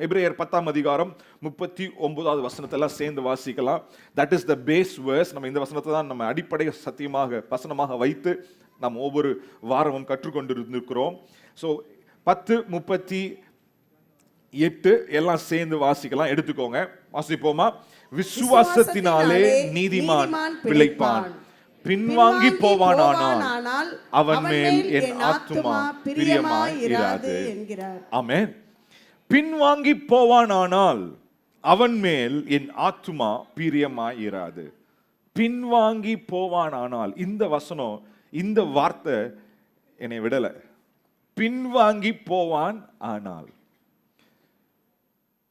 எபிரேயர் 10ஆம் அதிகாரம் 39வது வசனத்தெல்லாம் சேர்ந்து வாசிக்கலாம். That is the base verse. நம்ம இந்த வசனத்தை தான் நம்ம அடிப்படை சத்தியமாக வசனமாக வைத்து நாம் ஒவ்வொரு வாரமும் கற்றுக்கொண்டு இருந்திருக்கிறோம். ஸோ 10:38 எல்லாம் சேர்ந்து வாசிக்கலாம். எடுத்துக்கோங்க, வாசிப்போமா? விசுவாசத்தினாலே நீதிமான் பிழைப்பான், பின்வாங்கி போவானானால் அவன் மேல் என் ஆத்துமா பிரியமாயிராது என்கிறார். ஆமென். பின்வாங்கி போவானானால் அவன் மேல் என் ஆத்துமா பிரியமாயிராது. பின்வாங்கி போவானானால், இந்த வசனம், இந்த வார்த்தை என்னை விடல. பின்வாங்கி போவான் ஆனால்,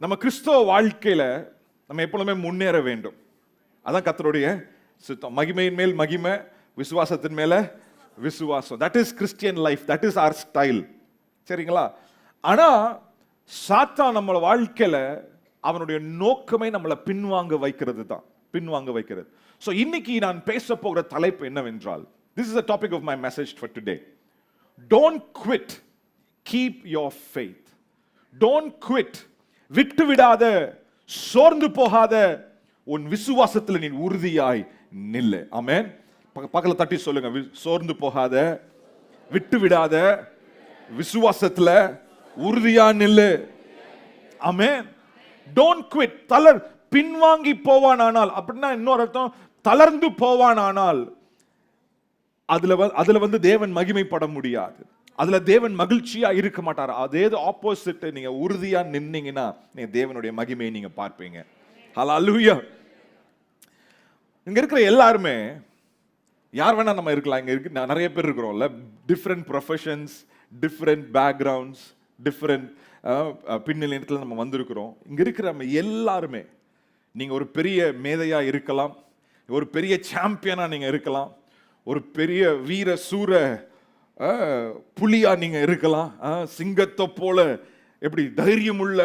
நம்ம கிறிஸ்தவ வாழ்க்கையில நம்ம எப்பொழுதுமே முன்னேற வேண்டும். அதான் கர்த்தருடைய சித்தம். மகிமையின் மேல் மகிமை, விசுவாசத்தின் மேல விசுவாசம். That is Christian life, that is R style. சரிங்களா? ஆனா சாத்தான் நம்மளோட வாழ்க்கையில அவனுடைய நோக்கமே நம்மளை பின்வாங்க வைக்கிறது தான், பின்வாங்க வைக்கிறது. ஸோ இன்னைக்கு நான் பேச போகிற தலைப்பு என்னவென்றால், this is the topic of my message for today. Don't quit, keep your faith. Don't quit, விட்டு விடாத, சோர்ந்து போகாத, உன் விசுவாசத்தில் நீ உறுதியாய் நில்லு. ஆமென். பக்கத்துல தட்டி சொல்லுங்க, சோர்ந்து போகாத, விட்டு விடாத, விசுவாசத்துல உறுதியா நில்லு. ஆமென். Don't quit. பின்வாங்கி போவானானால் அப்படின்னா இன்னொரு அர்த்தம், தளர்ந்து போவானானால் அதுல வந்து தேவன் மகிமைப்பட முடியாது, அதுல தேவன் மகிழ்ச்சியா இருக்க மாட்டார். அதே ஆப்போசிட், நீங்க உறுதியா நின்னீங்கன்னா நீங்க தேவனுடைய மகிமையை நீங்க பார்ப்பீங்க. ஹல்லேலூயா. இங்க இருக்கிற எல்லாருமே யார் வேணா நம்ம இருக்கலாம். இங்க இருக்கு நிறைய பேர் இருக்கிறோம்ல, different professions, different backgrounds, different பின்னணியில் நம்ம வந்திருக்கிறோம். இங்க இருக்கிற நம்ம எல்லாருமே, நீங்க ஒரு பெரிய மேதையா இருக்கலாம், ஒரு பெரிய சாம்பியனா நீங்க இருக்கலாம், ஒரு பெரிய வீர சூர புலியா நீங்க இருக்கலாம், சிங்கத்தை போல எப்படி தைரியமுள்ள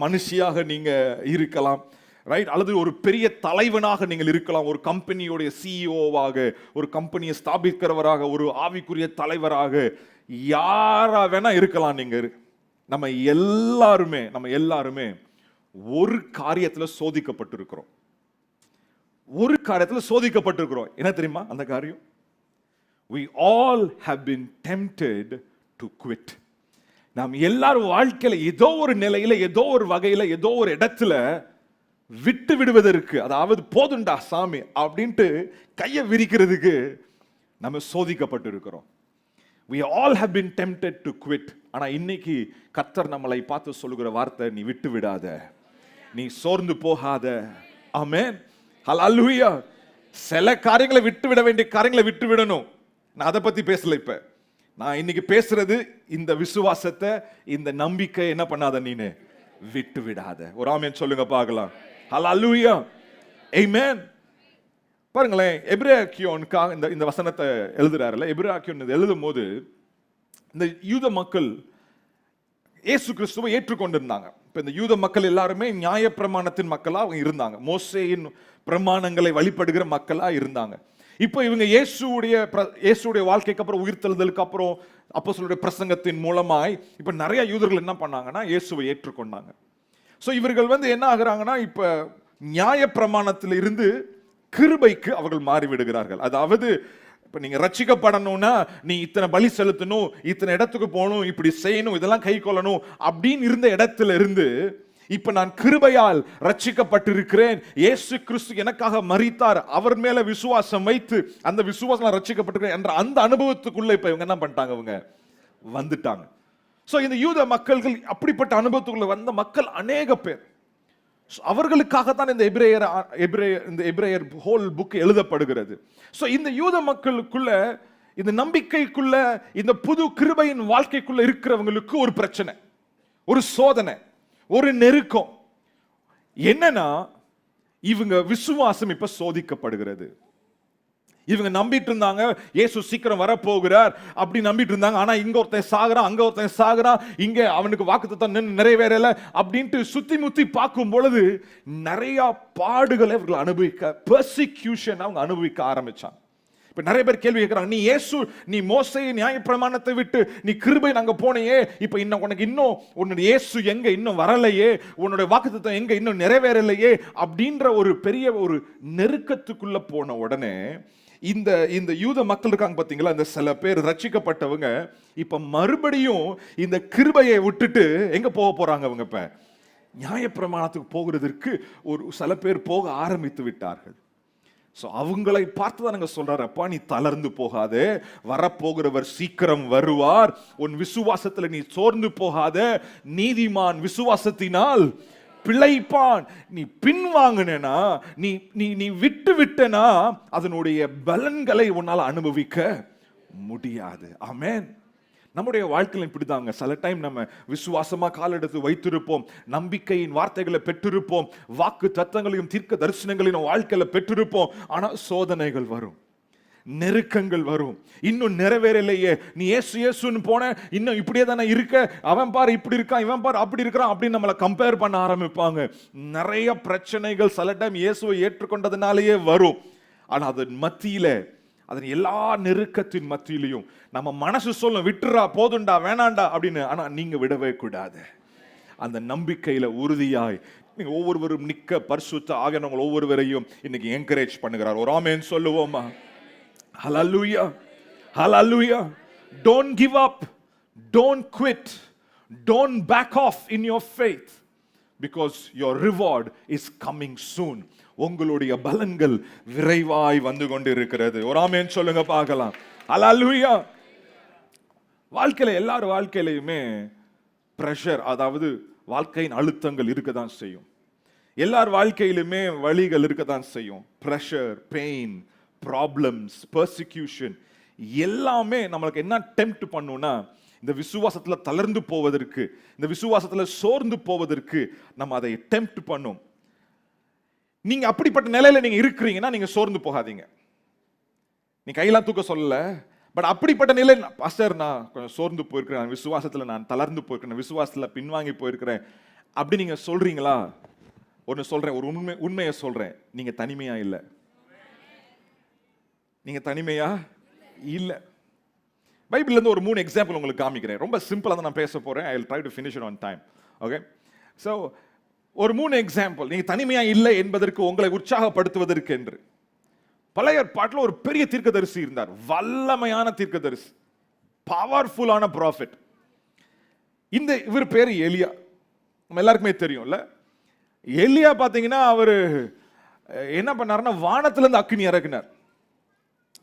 மனுஷியாக நீங்க இருக்கலாம், ரைட்? அல்லது ஒரு பெரிய தலைவனாக நீங்கள் இருக்கலாம், ஒரு கம்பெனியோடைய சிஇஓவாக, ஒரு கம்பெனியை ஸ்தாபிக்கிறவராக, ஒரு ஆவிக்குரிய தலைவராக, யாரா வேணா இருக்கலாம். நீங்க நம்ம எல்லாருமே ஒரு காரியத்துல சோதிக்கப்பட்டிருக்கிறோம். ஒரு காரியத்துல சோதிக்கப்பட்டிருக்கிறோம். என்ன தெரியுமா அந்த காரியம்? We all have been tempted to quit. நாம் எல்லாரும் வாழ்க்கையில ஏதோ ஒரு நிலையில, ஏதோ ஒரு வகையில, ஏதோ ஒரு இடத்துல விட்டு விடுவதற்கு, அதாவது போதுண்டா சாமி அப்படின்ட்டு கையை விரிக்கிறதுக்கு நம்ம சோதிக்கப்பட்டு இருக்கிறோம். We all have been tempted to quit. ஆனா இன்னைக்கு கர்த்தர் நம்மளை பார்த்து சொல்லுகிற வார்த்தை, நீ விட்டு விடாத, நீ சோர்ந்து போகாத. ஆமென். ஹல்லேலூயா. சில காரியங்களை விட்டு விட வேண்டிய காரியங்களை விட்டு விடணும். நான் அதை பத்தி பேசல. இப்ப நான் இன்னைக்கு பேசுறது இந்த விசுவாசத்தை, இந்த நம்பிக்கை என்ன பண்ணாத, நீனு விட்டு விடாத. ஒரு ஆமென் சொல்லுங்க பார்க்கலாம். ஹல்லேலூயா. ஆமென். பாருங்களேன், எபிரேயர்காக இந்த வசனத்தை எழுதுறாருல, எபிரேயர்காக எழுதும் போது இந்த யூத மக்கள் இயேசு கிறிஸ்துவை ஏற்றுக்கொண்டிருந்தாங்க. இப்ப இந்த யூத மக்கள் எல்லாருமே நியாயப்பிரமாணத்தின் மக்களா அவங்க இருந்தாங்க, மோசேயின் பிரமாணங்களை வழிபடுகிற மக்களா இருந்தாங்க. இப்போ இவங்க இயேசுடைய வாழ்க்கைக்கு அப்புறம், உயிர்த்தெழுதலுக்கு அப்புறம், அப்போஸ்தலருடைய பிரசங்கத்தின் மூலமாய் இப்ப நிறைய யூதர்கள் என்ன பண்ணாங்கன்னா இயேசுவை ஏற்றுக்கொண்டாங்க. ஸோ இவர்கள் வந்து என்ன ஆகுறாங்கன்னா, இப்ப நியாயப்பிரமாணத்தில் இருந்து கிருபைக்கு அவர்கள் மாறிவிடுகிறார்கள். அதாவது இப்ப நீங்க ரட்சிக்கப்படணும்னா நீ இத்தனை பலி செலுத்தணும், இத்தனை இடத்துக்கு போகணும், இப்படி செய்யணும், இதெல்லாம் கை கொள்ளணும் அப்படின்னு இருந்த இடத்துல இருந்து, இப்ப நான் கிருபையால் ரட்சிக்கப்பட்டிருக்கிறேன், இயேசு கிறிஸ்து எனக்காக மரித்தார், அவர் மேல விசுவாசம் வைத்து அந்த விசுவாசம் ரட்சிக்கப்பட்டிருக்கிறேன் என்ற அந்த அனுபவத்துக்குள்ள இப்ப இவங்க என்ன பண்ணிட்டாங்க, இவங்க வந்துட்டாங்க. சோ இந்த யூத மக்கள்கள் அப்படிப்பட்ட அனுபவத்துக்குள்ள வந்த மக்கள் அநேக பேர். அவர்களுக்காகத்தான் இந்த எபிரேயர் ஹோல் புக் எழுதப்படுகிறது. சோ இந்த யூத மக்களுக்குள்ள, இந்த நம்பிக்கைக்குள்ள, இந்த புது கிருபையின் வாழ்க்கைக்குள்ள இருக்கிறவங்களுக்கு ஒரு பிரச்சனை, ஒரு சோதனை, ஒரு நெருக்கம். என்னன்னா, இவங்க விசுவாசம் இப்ப சோதிக்கப்படுகிறது. இவங்க நம்பிட்டு இருந்தாங்க இயேசு சீக்கிரம் வரப்போகிறார் அப்படி நம்பிட்டு இருந்தாங்க. ஆனா இங்க ஒருத்தன் சாகுறான், அங்க ஒருத்தன் சாகுறான், இங்க அவனுக்கு வாக்குத்தத்தம் நிறைவேறல அப்படின்ட்டு சுத்தி முத்தி பார்க்கும் பொழுது நிறைய பாடுகளை அவர்கள் அனுபவிக்க, பெர்சிக்யூஷன் அவங்க அனுபவிக்க ஆரம்பிச்சாங்க. இப்ப நிறைய பேர் கேள்வி கேட்கிறாங்க, நீ இயேசு, நீ மோசேயை நியாயப்பிரமாணத்தை விட்டு நீ கிருபை நாங்க போனையே, இப்ப இன்னும் உனக்கு இன்னும் உன்னுடைய இயேசு எங்க இன்னும் வரலையே, உன்னுடைய வாக்குத்தத்தம் எங்க இன்னும் நிறைவேறலையே அப்படின்ற ஒரு பெரிய ஒரு நெருக்கத்துக்குள்ள போன உடனே இந்த இந்த யூத மக்கள் இருக்காங்க பாத்தீங்களா, இந்த சில பேர் ரட்சிக்கப்பட்டவங்க இப்ப மறுபடியும் இந்த கிருபையை விட்டுட்டு எங்க போக போறாங்க? அவங்க இப்ப நியாயப்பிரமாணத்துக்கு போகிறதற்கு ஒரு சில பேர் போக ஆரம்பித்து விட்டார்கள். அவங்களை பார்த்துதான் நாங்க சொல்றாரு, அப்பா நீ தளர்ந்து போகாதே, வரப்போகிறவர் சீக்கிரம் வருவார், உன் விசுவாசத்துல நீ சோர்ந்து போகாத, நீதிமான் விசுவாசத்தினால் பிழைப்பான். நீ பின்வாங்கினா, நீ நீ நீ விட்டு விட்டனா அதனுடைய பலன்களை உன்னால் அனுபவிக்க முடியாது. ஆமென். நம்முடைய வாழ்க்கையில் இப்படிதாங்க. சில டைம் நம்ம விசுவாசமா கால் எடுத்து வைத்திருப்போம், நம்பிக்கையின் வார்த்தைகளை பெற்றிருப்போம், வாக்கு தத்தங்களையும் தீர்க்க தரிசனங்களையும் வாழ்க்கையில பெற்றிருப்போம். ஆனா சோதனைகள் வரும், நெருக்கங்கள் வரும். இன்னும் நிறைவேறலையே, நீ ஏசு ஏசுன்னு போன, இன்னும் இப்படியே தானே இருக்க, அவன் பாரு இப்படி இருக்கான், இவன் பாரு அப்படி இருக்கிறான் அப்படின்னு நம்மளை கம்பேர் பண்ண ஆரம்பிப்பாங்க. நிறைய பிரச்சனைகள் சில டைம் இயேசுவை ஏற்றுக்கொண்டதுனாலேயே வரும். ஆனா அதன் மத்தியில, அதன் எல்லா நெருக்கத்தின் மத்தியிலையும் நம்ம மனசு சொல்லும், விட்டுறா போதுண்டா வேணாண்டா அப்படின்னு. ஆனா நீங்க விடவே கூடாது. அந்த நம்பிக்கையில உறுதியாய் நீங்க ஒவ்வொருவரும் நிக்க பரிசுத்த ஆவியானவர் ஒவ்வொருவரையும் இன்னைக்கு என்கரேஜ் பண்ணுகிறார். ஒரு ஆமென் சொல்லுவோமா? ஹல்லேலூயா, ஹல்லேலூயா. Don't give up, don't quit, don't back off in your faith, because your reward is coming soon. உங்களுடைய பலன்கள் விரைவாய் வந்து கொண்டு இருக்கிறது. ஒரு ஆமென் சொல்லுங்க பார்க்கலாம். ஹல்லேலூயா. வாழ்க்கையில எல்லாரும் வாழ்க்கையிலுமே பிரஷர், அதாவது வாழ்க்கையின் அழுத்தங்கள் இருக்கதான் செய்யும். எல்லார் வாழ்க்கையிலுமே வலிகள் இருக்கதான் செய்யும். பிரஷர், பெயின், ப்ராப்ளம்ஸ், பெர்சிக்யூஷன் எல்லாமே நம்மளுக்கு என்ன டெம்ப்ட் பண்ணும்னா, இந்த விசுவாசத்துல தளர்ந்து போவதற்கு, இந்த விசுவாசத்துல சோர்ந்து போவதற்கு நம்ம அதை டெம்ப்ட் பண்ணும். நீங்க அப்படிப்பட்ட நிலையில நீங்க இருக்கிறீங்கன்னா நீங்க சோர்ந்து போகாதீங்க. நீ கையெல்லாம் தூக்க சொல்லல, பட் அப்படிப்பட்ட நிலை, பாஸ்டர் நான் கொஞ்சம் சோர்ந்து போயிருக்கிறேன், விசுவாசத்துல நான் தளர்ந்து போயிருக்கிறேன், விசுவாசத்துல பின்வாங்கி போயிருக்கிறேன் அப்படி நீங்க சொல்றீங்களா? ஒன்னு சொல்றேன், ஒரு உண்மையை சொல்றேன், நீங்க தனிமையா இல்ல. நீங்க தனிமையா இல்ல. பைபிள்ல இருந்து ஒரு 3 எக்ஸாம்பிள் உங்களுக்கு காமிக்கிறேன். ரொம்ப சிம்பிளா தான் நான் பேச போறேன். I will try to finish it on time. Okay? So ஒரு 3 எக்ஸாம்பிள், நீங்க தனிமையா இல்லை என்பதற்கு, உங்களை உற்சாகப்படுத்துவதற்கு என்று. பழைய ஏற்பாட்டில் ஒரு பெரிய தீர்க்கதரிசி இருந்தார், வல்லமையான தீர்க்கதரிசி, பவர்ஃபுல்லான ப்ராஃபெட். இவர் பேரு எலியா. நம்ம எல்லாருக்குமே தெரியும்ல. எலியா பாத்தீங்கன்னா அவரு என்ன பண்ணாருன்னா, வானத்துல இருந்து அக்கினி இறக்கினார்.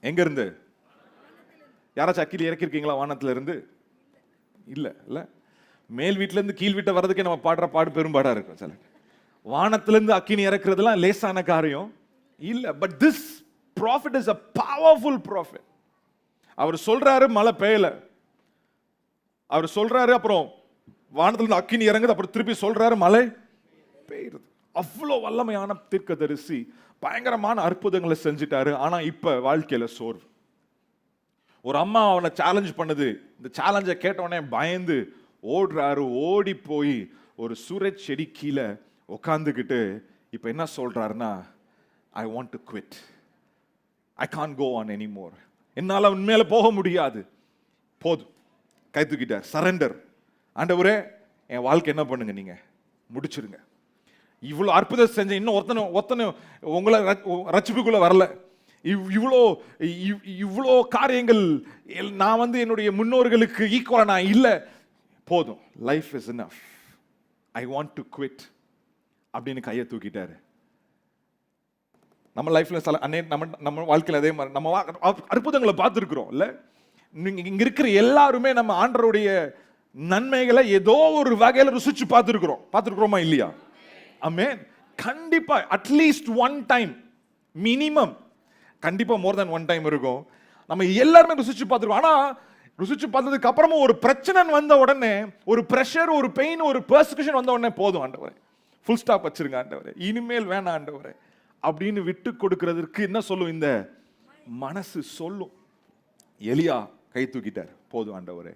எங்க இருந்து? யாராச்சும் அக்கினி இறக்கிருக்கீங்களா வானத்துல இருந்து? இல்ல இல்ல. மேல் வீட்டுல இருந்து கீழ் வீட்டை வர்றதுக்கே நம்ம பாடுற பாடு பெரும்பாடா இருக்கும். சில வானத்துல இருந்து அக்கினி இறக்குறதுலாம் லேசான காரியம் இல்ல. But this prophet is a powerful prophet. அவர் சொல்றாரு மழை பெய்யல, அவர் சொல்றாரு அப்புறம் வானத்துல இருந்து அக்கினி இறங்குது, அப்புறம் திருப்பி சொல்றாரு மழை பெய்யுது. அவ்வளவு வல்லமையான தீர்க்கதரிசி, பயங்கரமான அற்புதங்களை செஞ்சிட்டாரு. ஆனா இப்ப வாழ்க்கையில சோர்வு. ஒரு அம்மா அவனை சேலஞ்ச் பண்ணுது. இந்த சேலஞ்சை கேட்ட உடனே பயந்து ஓடுறாரு. ஓடி போய் ஒரு சூரஜ் செடி கீழே உட்காந்துக்கிட்டு இப்ப என்ன சொல்றாருன்னா, I want to quit, I can't go on anymore, என்னால உண்மையில போக முடியாது, போதும், கை தூக்கிட்டார், சரண்டர். ஆண்டவரே என் வாழ்க்கை என்ன பண்ணுங்க, நீங்க முடிச்சிருங்க. இவ்வளவு அற்புதம் செஞ்ச இன்னும் ஒருத்தனை உங்களை ரட்சிப்புக்குள்ள வரல, இவ்வளோ காரியங்கள் நான் என்னுடைய முன்னோர்களுக்கு ஈக்குவலா நான் இல்லை, போதும், life is enough, I want to quit அப்படின்னு கையை தூக்கிட்டாரு. நம்ம லைஃப்ல நம்ம வாழ்க்கையில் அதே மாதிரி நம்ம அற்புதங்களை பார்த்துருக்கிறோம் இல்ல. இங்க இருக்கிற எல்லாருமே நம்ம ஆண்டவருடைய நன்மைகளை ஏதோ ஒரு வகையில ருசிச்சு பார்த்துருக்கிறோமா இல்லையா? ஆமென். கண்டிப்பா அட்லீஸ்ட் ஒன் டைம், மினிமம் கண்டிப்பா மோர் தென் ஒன் டைம் இருக்கும். நம்ம எல்லாருமே ருசிச்சு பார்த்துருக்கோம். ஆனா ருசிச்சு பார்த்ததுக்கு அப்புறமும் ஒரு பிரச்சனை வந்த உடனே, ஒரு பிரஷர், ஒரு பெயின், ஒரு பெர்சிக்யூஷன் வந்த உடனே போதும் ஆண்டவரே, ஃபுல் ஸ்டாப் வச்சிருங்க ஆண்டவரே, இனிமேல் வேணாம் ஆண்டவரே அப்படின்னு விட்டு கொடுக்கிறதுக்கு என்ன சொல்லும்? இந்த மனசு சொல்லும். எலியா கை தூக்கிட்டார், போதும் ஆண்டவரே,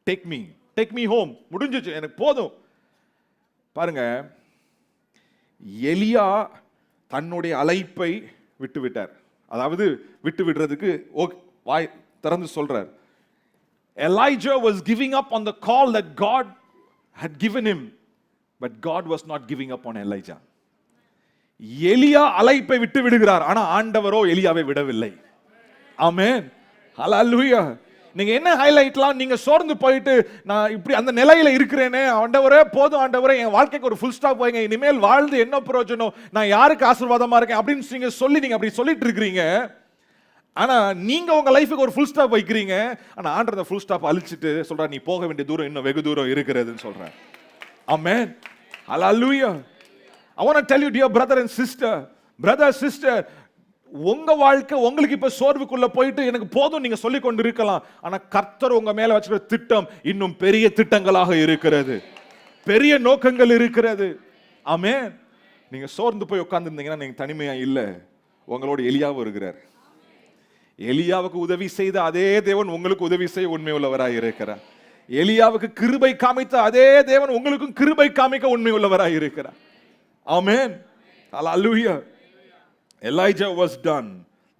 டேக் மீ ஹோம், முடிஞ்சிச்சு, எனக்கு போதும். பாருங்க, எலியா தன்னுடைய அழைப்பை விட்டு விட்டார். அதாவது விட்டு விடுறதுக்கு வாய் திறந்து சொல்றார். Elijah was giving up on the call that God had given him, but God was not giving up on Elijah. எலியா அழைப்பை விட்டு விடுகிறார், ஆனா ஆண்டவரோ எலியாவை விடவில்லை. ஆமென், ஹalleluya. நீங்க என்ன ஹைலைட்லாம், நீங்க சோர்ந்து போயிட்டு நான் இப்படி அந்த நிலையில இருக்கிறேனே, ஆண்டவரே போதும் ஆண்டவரே என் வாழ்க்கைக்கு ஒரு ஃபுல் ஸ்டாப் வைங்க, இனிமேல் வாழ்ந்து என்ன பிரயோஜனம், நான் யாருக்கு ஆசீர்வாதமா இருக்கேன் அப்படின்னு நீங்க நீங்க அப்படி சொல்லிட்டு இருக்கிறீங்க. ஆனா நீங்க உங்க லைஃபுக்கு ஒரு ஃபுல் ஸ்டாப் வைக்கிறீங்க, ஆனா ஆண்டவர் அந்த ஃபுல் ஸ்டாப் அழிச்சிட்டு சொல்றார், நீ போக வேண்டிய தூரம் இன்னும் வெகு தூரம் இருக்கிறதுன்னு சொல்றார். ஆமென், ஹalleluya. I want to tell you, dear brother and sister, உங்க வாழ்க்கை உங்களுக்கு இப்ப சோர்வுக்குள்ள போயிட்டு எனக்கு போதும் நீங்க சொல்லிக் கொண்டு இருக்கலாம், ஆனா கர்த்தர் உங்க மேல வச்சிருக்கிற திட்டம் இன்னும் பெரிய திட்டங்களாக இருக்கிறது, பெரிய நோக்கங்கள் இருக்கிறது. ஆமென். நீங்க சோர்ந்து போய் உட்கார்ந்துருந்தீங்கன்னா நீங்க தனிமையா இல்ல, உங்களோட எலியாவும் இருக்கிறார். எலியாவுக்கு உதவி செய்த அதே தேவன் உங்களுக்கு உதவி செய்ய உண்மை உள்ளவராய் இருக்கிறார். எலியாவுக்கு கிருபை காமித்த அதே தேவன் உங்களுக்கும் கிருபை காமிக்க உண்மை உள்ளவராய் இருக்கிறார். ஆமென், ஹalleluya. Elijah was done,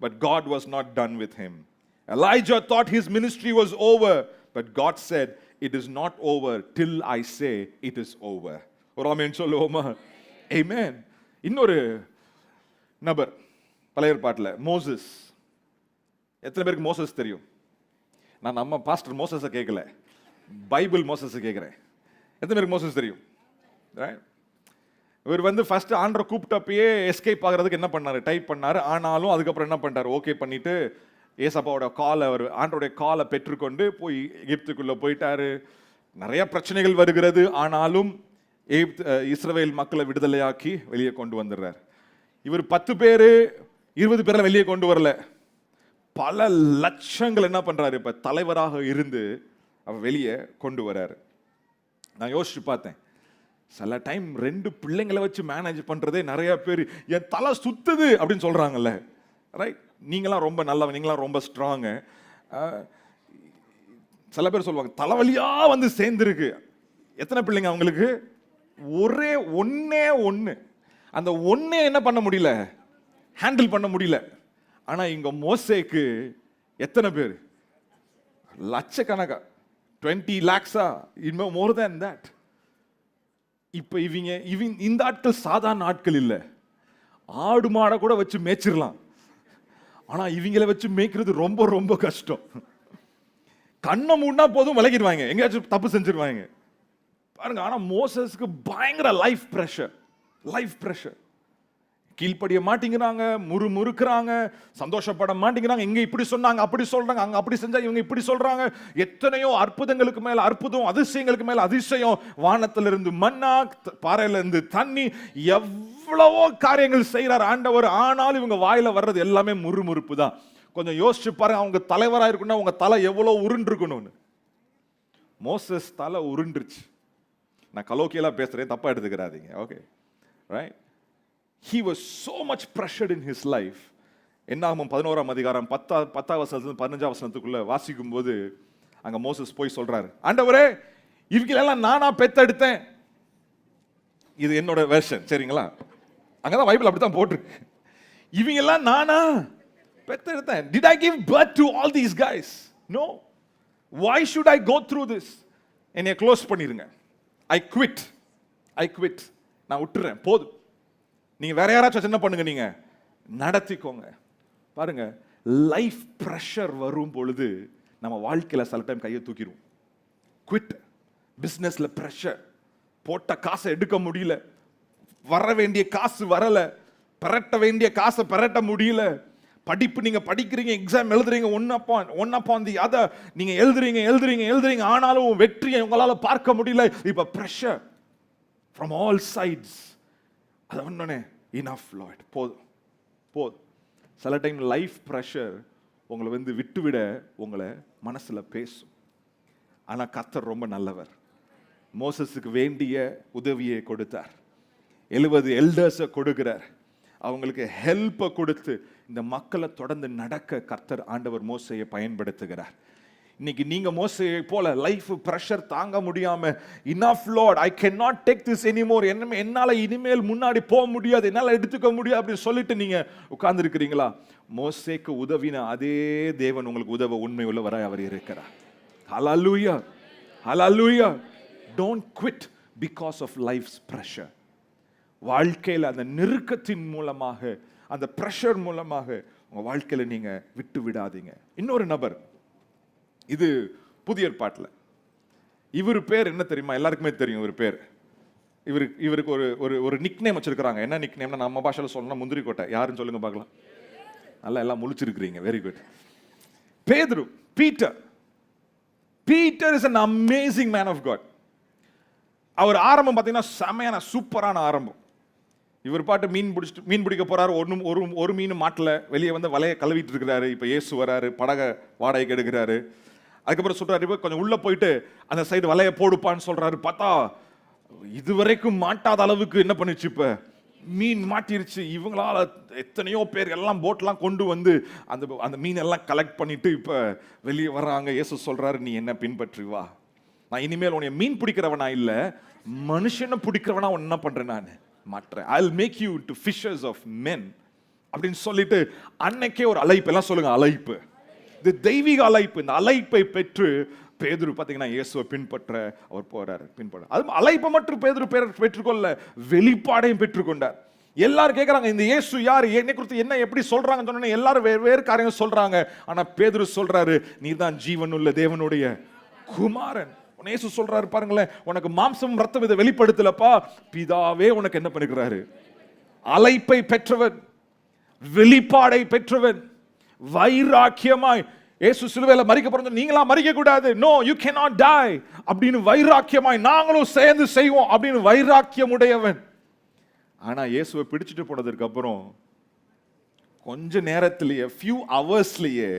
but God was not done with him. Elijah thought his ministry was over, but God said, it is not over till I say it is over. ஒரு ஆமென் சொல்லுவோமா? ஆமென். இன்னொரு நபர் பழைய ஏற்பாட்டில் மோசஸ். எத்தனை பேருக்கு மோசஸ் தெரியும்? நான் நம்ம பாஸ்டர் மோசஸை கேட்கல, பைபிள் மோசஸை கேட்குறேன். எத்தனை பேருக்கு மோசஸ் தெரியும்? இவர் வந்து ஃபர்ஸ்ட் ஆண்டரை கூப்பிட்டப்பயே எஸ்கேப் ஆகிறதுக்கு என்ன பண்ணாரு, டைப் பண்ணாரு. ஆனாலும் அதுக்கப்புறம் என்ன பண்ணிட்டாரு, ஓகே பண்ணிட்டு ஏசப்பாவோட காலை, அவர் ஆண்டருடைய காலை பெற்றுக்கொண்டு போய் எகிப்துக்குள்ள போயிட்டாரு. நிறைய பிரச்சனைகள் வருகிறது, ஆனாலும் இஸ்ரவேல் மக்களை விடுதலையாக்கி வெளியே கொண்டு வந்துடுறார். இவர் 10 பேர் 20 பேரை வெளியே கொண்டு வரல, பல லட்சங்கள் என்ன பண்றாரு, இப்ப தலைவராக இருந்து அவர் வெளியே கொண்டு வராரு. நான் யோசிச்சு பார்த்தேன், சில டைம் 2 பிள்ளைங்களை வச்சு மேனேஜ் பண்றதே நிறைய பேர் என் தலை சுத்துது அப்படின்னு சொல்றாங்கல்ல, ரைட்? நீங்களாம் ரொம்ப நல்லவங்க, நீங்களாம் ரொம்ப ஸ்ட்ராங்கு. சில பேர் சொல்லுவாங்க தலைவலியா வந்து சேர்ந்துருக்கு. எத்தனை பிள்ளைங்க அவங்களுக்கு? ஒன்னே ஒன்று. அந்த ஒன்னே என்ன பண்ண முடியல, ஹேண்டில் பண்ண முடியல. ஆனா இங்க மோசேக்கு எத்தனை பேர்? லட்சக்கணக்கா, 20 lakhs-ஆ, இன்னும் மோர் தேன் தட். இப்ப இவங்க இந்த ஆட்கள் சாதாரண ஆட்கள் இல்ல, ஆடு மாடை கூட வச்சு மேய்ச்சிடலாம். ஆனா இவங்களை வச்சு மேய்க்கிறது ரொம்ப ரொம்ப கஷ்டம். கண்ணை மூடினா போதும் விலகிடுவாங்க, எங்கேயாச்சும் தப்பு செஞ்சிருவாங்க பாருங்க. ஆனா மோசஸ்க்கு பயங்கர லைஃப் பிரஷர். கீழ்ப்படிய மாட்டேங்கிறாங்க, முறுமுறுக்கிறாங்க, சந்தோஷப்பட மாட்டேங்கிறாங்க. இங்க இப்படி சொன்னாங்க, அப்படி சொல்றாங்க, அங்க அப்படி செஞ்சா இவங்க இப்படி சொல்றாங்க. எத்தனையோ அற்புதங்களுக்கு மேல அற்புதம், அதிசயங்களுக்கு மேல அதிசயம், வானத்திலிருந்து மன்னா, பாறையில இருந்து தண்ணி, எவ்வளவோ காரியங்கள் செய்யறார் ஆண்டவர். ஆனாலும் இவங்க வாயில வர்றது எல்லாமே முறுமுறுப்பு தான். கொஞ்சம் யோசிச்சு பாருங்க, அவங்க தலைவரா இருக்குன்னா உங்க தலை எவ்வளவு உருண்டிருக்கணும்னு. மோசஸ் தலை உருண்டுருச்சு. நான் கலோக்கியலா பேசுறேன், தப்பா எடுத்துக்கிறாதீங்க. Okay, right? He was so much pressured in his life. என்னாகும் 11ஆம் அதிகாரம் 10 வசனத்துல 15 வசனத்துக்குள்ள வாசிக்கும் போது அங்க மோசஸ் போய் சொல்றாரு, ஆண்டவரே இவங்களெல்லாம் நானா பெத்தெடுத்தேன். இது என்னோட வெர்ஷன், சரிங்களா? அங்கதான் பைபிள் அப்படித்தான் போட்டிருக்கு. இவங்கெல்லாம் நானா பெத்தெடுத்தேன். Did I give birth to all these guys? No. Why should I go through this? என்னைய க்ளோஸ் பண்ணிருங்க. I quit. நான் விட்டுறேன், போதும். நீங்க வேற யாராச்சும் என்ன பண்ணுங்க, நீங்க நடத்திக்கோங்க. பாருங்க, லைஃப் பிரஷர் வரும் பொழுது நம்ம வாழ்க்கையில சில டைம் கையை தூக்கிடுவோம். குவிட். பிசினஸ்ல பிரஷர், போட்ட காசை எடுக்க முடியல, வர வேண்டிய காசு வரல, பெரட்ட வேண்டிய காசை பெரட்ட முடியல. படிப்பு நீங்க படிக்கிறீங்க, எக்ஸாம் எழுதுறீங்க, ஒன் அப்பான் தி அதர், நீங்க எழுதுறீங்க, ஆனாலும் வெற்றியை உங்களால பார்க்க முடியல. இப்ப பிரஷர் ஃப்ரம் ஆல் சைட்ஸ். அது ஒன்னே இனஃப் லார்ட், போதும். சில டைம் லைஃப் பிரஷர் உங்களை வந்து விட்டுவிட உங்களை மனசுல பேசும். ஆனா கர்த்தர் ரொம்ப நல்லவர். மோசஸுக்கு வேண்டிய உதவியை கொடுத்தார், 70 எல்டர்ஸை கொடுக்கிறார், அவங்களுக்கு ஹெல்ப்பை கொடுத்து இந்த மக்களை தொடர்ந்து நடக்க கர்த்தர் ஆண்டவர் மோசேயை பயன்படுத்துகிறார். இன்னைக்கு நீங்க மோசேயை போல லைஃப் பிரஷர் தாங்க முடியாம enough Lord, I can not take this anymore, என்னால இனிமேல் முன்னாடி போக முடியாது, என்னால எடுத்துக்க முடியாது அப்படின்னு சொல்லிட்டு நீங்க உட்கார்ந்து இருக்கிறீங்களா? மோசேக்கு உதவின அதே தேவன் உங்களுக்கு உதவ உண்மை உள்ளவராய் அவர் இருக்கிறார். ஹல்லேலூயா, ஹல்லேலூயா. Don't quit because of life's pressure. வாழ்க்கையில் அந்த நெருக்கத்தின் மூலமாக, அந்த பிரஷர் மூலமாக உங்க வாழ்க்கையில நீங்க விட்டு விடாதீங்க. இன்னொரு நபர், இது புதிய ஏற்பாட்டில், இவர் பேர் என்ன தெரியுமா? எல்லாருக்குமே தெரியும் இவர் பேர். இவருக்கு ஒரு நிக் நேம் வச்சிருக்கிறாங்க. என்ன நிக் நேம்னா, நம்ம பாஷையில் சொல்லணும் முந்திரி கோட்டை. யாருன்னு சொல்லுங்க பார்க்கலாம். நல்லா எல்லாம் முழிச்சிருக்கிறீங்க. Very good. Pethuru, Peter. Peter is an amazing man of God. அவர் ஆரம்பம் பார்த்தீங்கன்னா செமையான சூப்பரான ஆரம்பம். இவர் பாட்டு மீன் பிடிக்க போறாரு. ஒரு மீன் மாட்டல, வெளியே வந்து வலையை கழுவிட்டு இருக்கிறாரு. இப்ப இயேசு வராரு, படகை வாடகைக்கு எடுக்கிறாரு. அதுக்கப்புறம் சொல்றாரு, கொஞ்சம் உள்ள போயிட்டு அந்த சைடு வலையை போடுப்பான்னு சொல்றாரு. பார்த்தா இதுவரைக்கும் மாட்டாத அளவுக்கு என்ன பண்ணிச்சு, இப்ப மீன் மாட்டிருச்சு. இவங்களால எத்தனையோ பேர் எல்லாம் போட்லாம் கொண்டு வந்து அந்த மீன் எல்லாம் கலெக்ட் பண்ணிட்டு இப்ப வெளியே வர்றாங்க. இயேசு சொல்றாரு, நீ என்ன பின்பற்றி வா, நான் இனிமேல் உன்னை மீன் பிடிக்கிறவனா இல்ல, மனுஷனை பிடிக்கிறவனா என்ன பண்றேன் நான் மாற்றேன். I'll make you into fishers of men அப்படின்னு சொல்லிட்டு அன்னைக்கே ஒரு அழைப்பு. எல்லாம் சொல்லுங்க, அழைப்பு. இது தெய்வீக அழைப்பு. இந்த அழைப்பை பெற்று பேதுரு பாத்தீங்கன்னா இயேசுவை பின்பற்ற அவர் போறாரு. அது அழைப்பை மட்டும் பேதுரு பெற்றுக்கொள்ள, வெளிப்பாடையும் பெற்றுக்கொண்டார். எல்லாரும் கேட்கறாங்க, இந்த இயேசு யார், என்னை குறித்து என்ன எப்படி சொல்றாங்கன்னு சொன்னா எல்லாரும் வேறு காரியங்கள் சொல்றாங்க. ஆனா பேதுரு சொல்றாரு, நீதான் ஜீவனுள்ள தேவனுடைய குமாரன். இயேசு சொல்றாரு பாருங்களேன், உனக்கு மாம்சம் ரத்தம் இதை வெளிப்படுத்தலப்பா, பிதாவே உனக்கு என்ன பண்ணுகிறாரு, அழைப்பை பெற்றவன், வெளிப்பாடை பெற்றவன், வைராக்கியமாய் இயேசு சிலுவையில மரிக்க போறது, நீங்களா மரிக்க கூடாது, நோ யூ cannot die அப்படின்னு வைராக்கியமாய் நாங்களும் சேர்ந்து செய்வோம் அப்படின்னு வைராக்கியம் உடையவன். ஆனா இயேசுவை பிடிச்சிட்டு போனதுக்கு அப்புறம் கொஞ்ச நேரத்திலேயே, few ஹவர்ஸ்லயே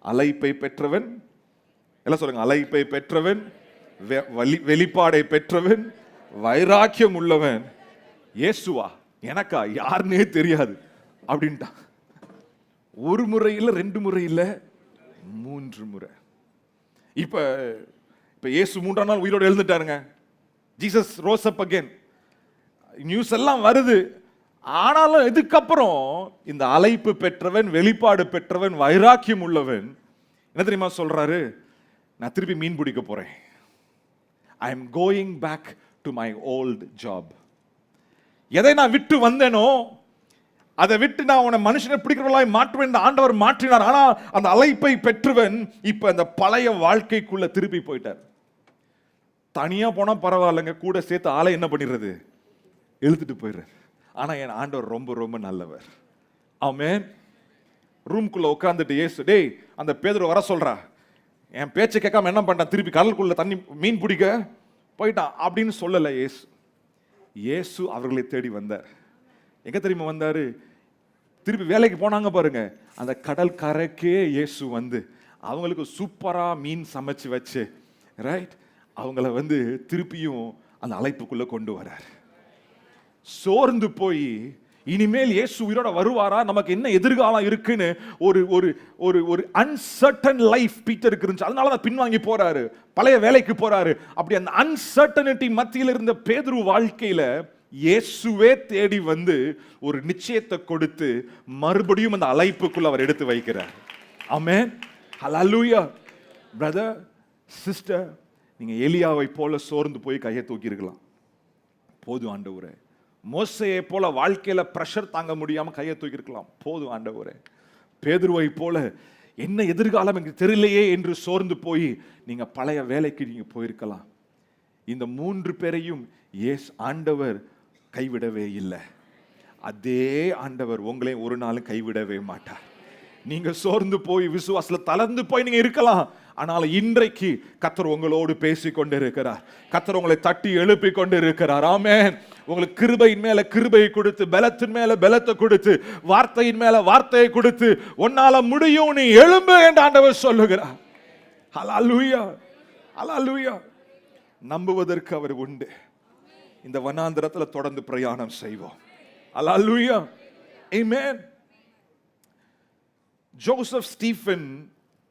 அழைப்பை பெற்றவன், எல்லாம் சொல்லுங்க, அழைப்பை பெற்றவன், வெளிப்பாடை பெற்றவன், வைராக்கியம் உள்ளவன். இயேசுவா எனக்கா, யாருன்னே தெரியாது அப்படின்ட்டான். ஒரு முறை இல்ல, 2 முறை இல்ல, 3 முறை. இப்ப இயேசு 3ஆம் நாள் உயிரோடு எழுந்துட்டாருங்க. Jesus rose up again. News எல்லாம் வருது. ஆனாலும் இதுக்கப்புறம் இந்த அழைப்பு பெற்றவன், வெளிப்பாடு பெற்றவன், வைராக்கியம் உள்ளவன் என்ன தெரியுமா சொல்றாரு, நான் திருப்பி மீன் பிடிக்க போறேன். I am going back to my old job. எதை நான் விட்டு வந்தேனோ அதை விட்டு நான் உன்னை மனுஷனை பிடிக்கிறவர்களாய் மாற்றுவேன் ஆண்டவர் மாற்றினார். ஆனா அந்த அழைப்பை பெற்றவன் இப்ப அந்த பழைய வாழ்க்கைக்குள்ள திருப்பி போயிட்டார். தனியா போனா பரவாயில்லைங்க, கூட சேர்த்து ஆளை என்ன பண்ணிடுறது, இழுத்துட்டு போயிடுறாரு. ஆனா என் ஆண்டவர் ரொம்ப ரொம்ப நல்லவர். ஆமென். ரூம்குள்ள உட்கார்ந்துட்டு இயேசு, டேய் அந்த பேதுரு வர சொல்றா, என் பேச்சை கேட்காம என்ன பண்ணிட்டான், திருப்பி கடலுக்குள்ள தண்ணி மீன் பிடிக்க போயிட்டான் அப்படின்னு சொல்லல இயேசு. இயேசு அவர்களை தேடி வந்தார். எங்க தெரியுமா வந்தாரு, திருப்பி வேலைக்கு போனாங்க பாருங்க, அந்த கடல் கரைக்கே இயேசு வந்து அவங்களுக்கு சூப்பரா மீன் சமைச்சு வச்சு, ரைட், அவங்கள வந்து திருப்பியும் அந்த அழைப்புக்குள்ள கொண்டு வரார். சோர்ந்து போய் இனிமேல் இயேசு உயிரோட வருவாரா, நமக்கு என்ன எதிர்காலம் இருக்குன்னு ஒரு அன்சர்டன் லைஃப் பீட்டருக்கு இருந்துச்சு. அதனால தான் பின்வாங்கி போறாரு, பழைய வேலைக்கு போறாரு. அப்படி அந்த அன்சர்டனிட்டி மத்தியில் இருந்த பேதுரு வாழ்க்கையில இயேசுவே தேடி வந்து ஒரு நிச்சயத்தை கொடுத்து மறுபடியும் அந்த அழைப்புக்குள்ள அவர் எடுத்து வைக்கிறார். ஆமென். ஹல்லேலூயா. பிரதர், சிஸ்டர், நீங்க எலியாவை போல சோர்ந்து போய் கையை தூக்கி இருக்கலாம். போதும் ஆண்டவரே. மோசேயை போல வாழ்க்கையில பிரஷர் தாங்க முடியாம கையை தூக்கி இருக்கலாம். போதும் ஆண்டவரே. பேதுருவை போல என்ன எதிர்காலம் எனக்கு தெரியலையே என்று சோர்ந்து போய் நீங்க பழைய வேலைக்கு நீங்க போயிருக்கலாம். இந்த 3 பேரையும் ஆண்டவர் கைவிடவே இல்லை. அதே ஆண்டவர் உங்களை ஒரு நாளும் கைவிடவே மாட்டார். நீங்க சோர்ந்து போய் விசுவாசத்துல தளர்ந்து போய் நீங்க இருக்கலாம். ஆனால் இன்றைக்கு கர்த்தர் உங்களோடு பேசிக் கொண்டிருக்கிறார். கர்த்தர் உங்களை தட்டி எழுப்பி கொண்டிருக்கிறார். ஆமென். உங்களுக்கு கிருபையின் மேல கிருபையை கொடுத்து, பலத்தின் மேல பலத்தை கொடுத்து, வார்த்தையின் மேல வார்த்தையை கொடுத்து, உன்னால முடியும், நீ எழும்பு என்று ஆண்டவர் சொல்லுகிறார். ஹல்லேலூயா, ஹல்லேலூயா. நம்புவதற்கு அவர் உண்டு. இந்த வனாந்திரத்துல தொடர்ந்து பிரயாணம் செய்வோம். ஹல்லேலூயா, ஆமென். ஜோசப் ஸ்டீஃபன்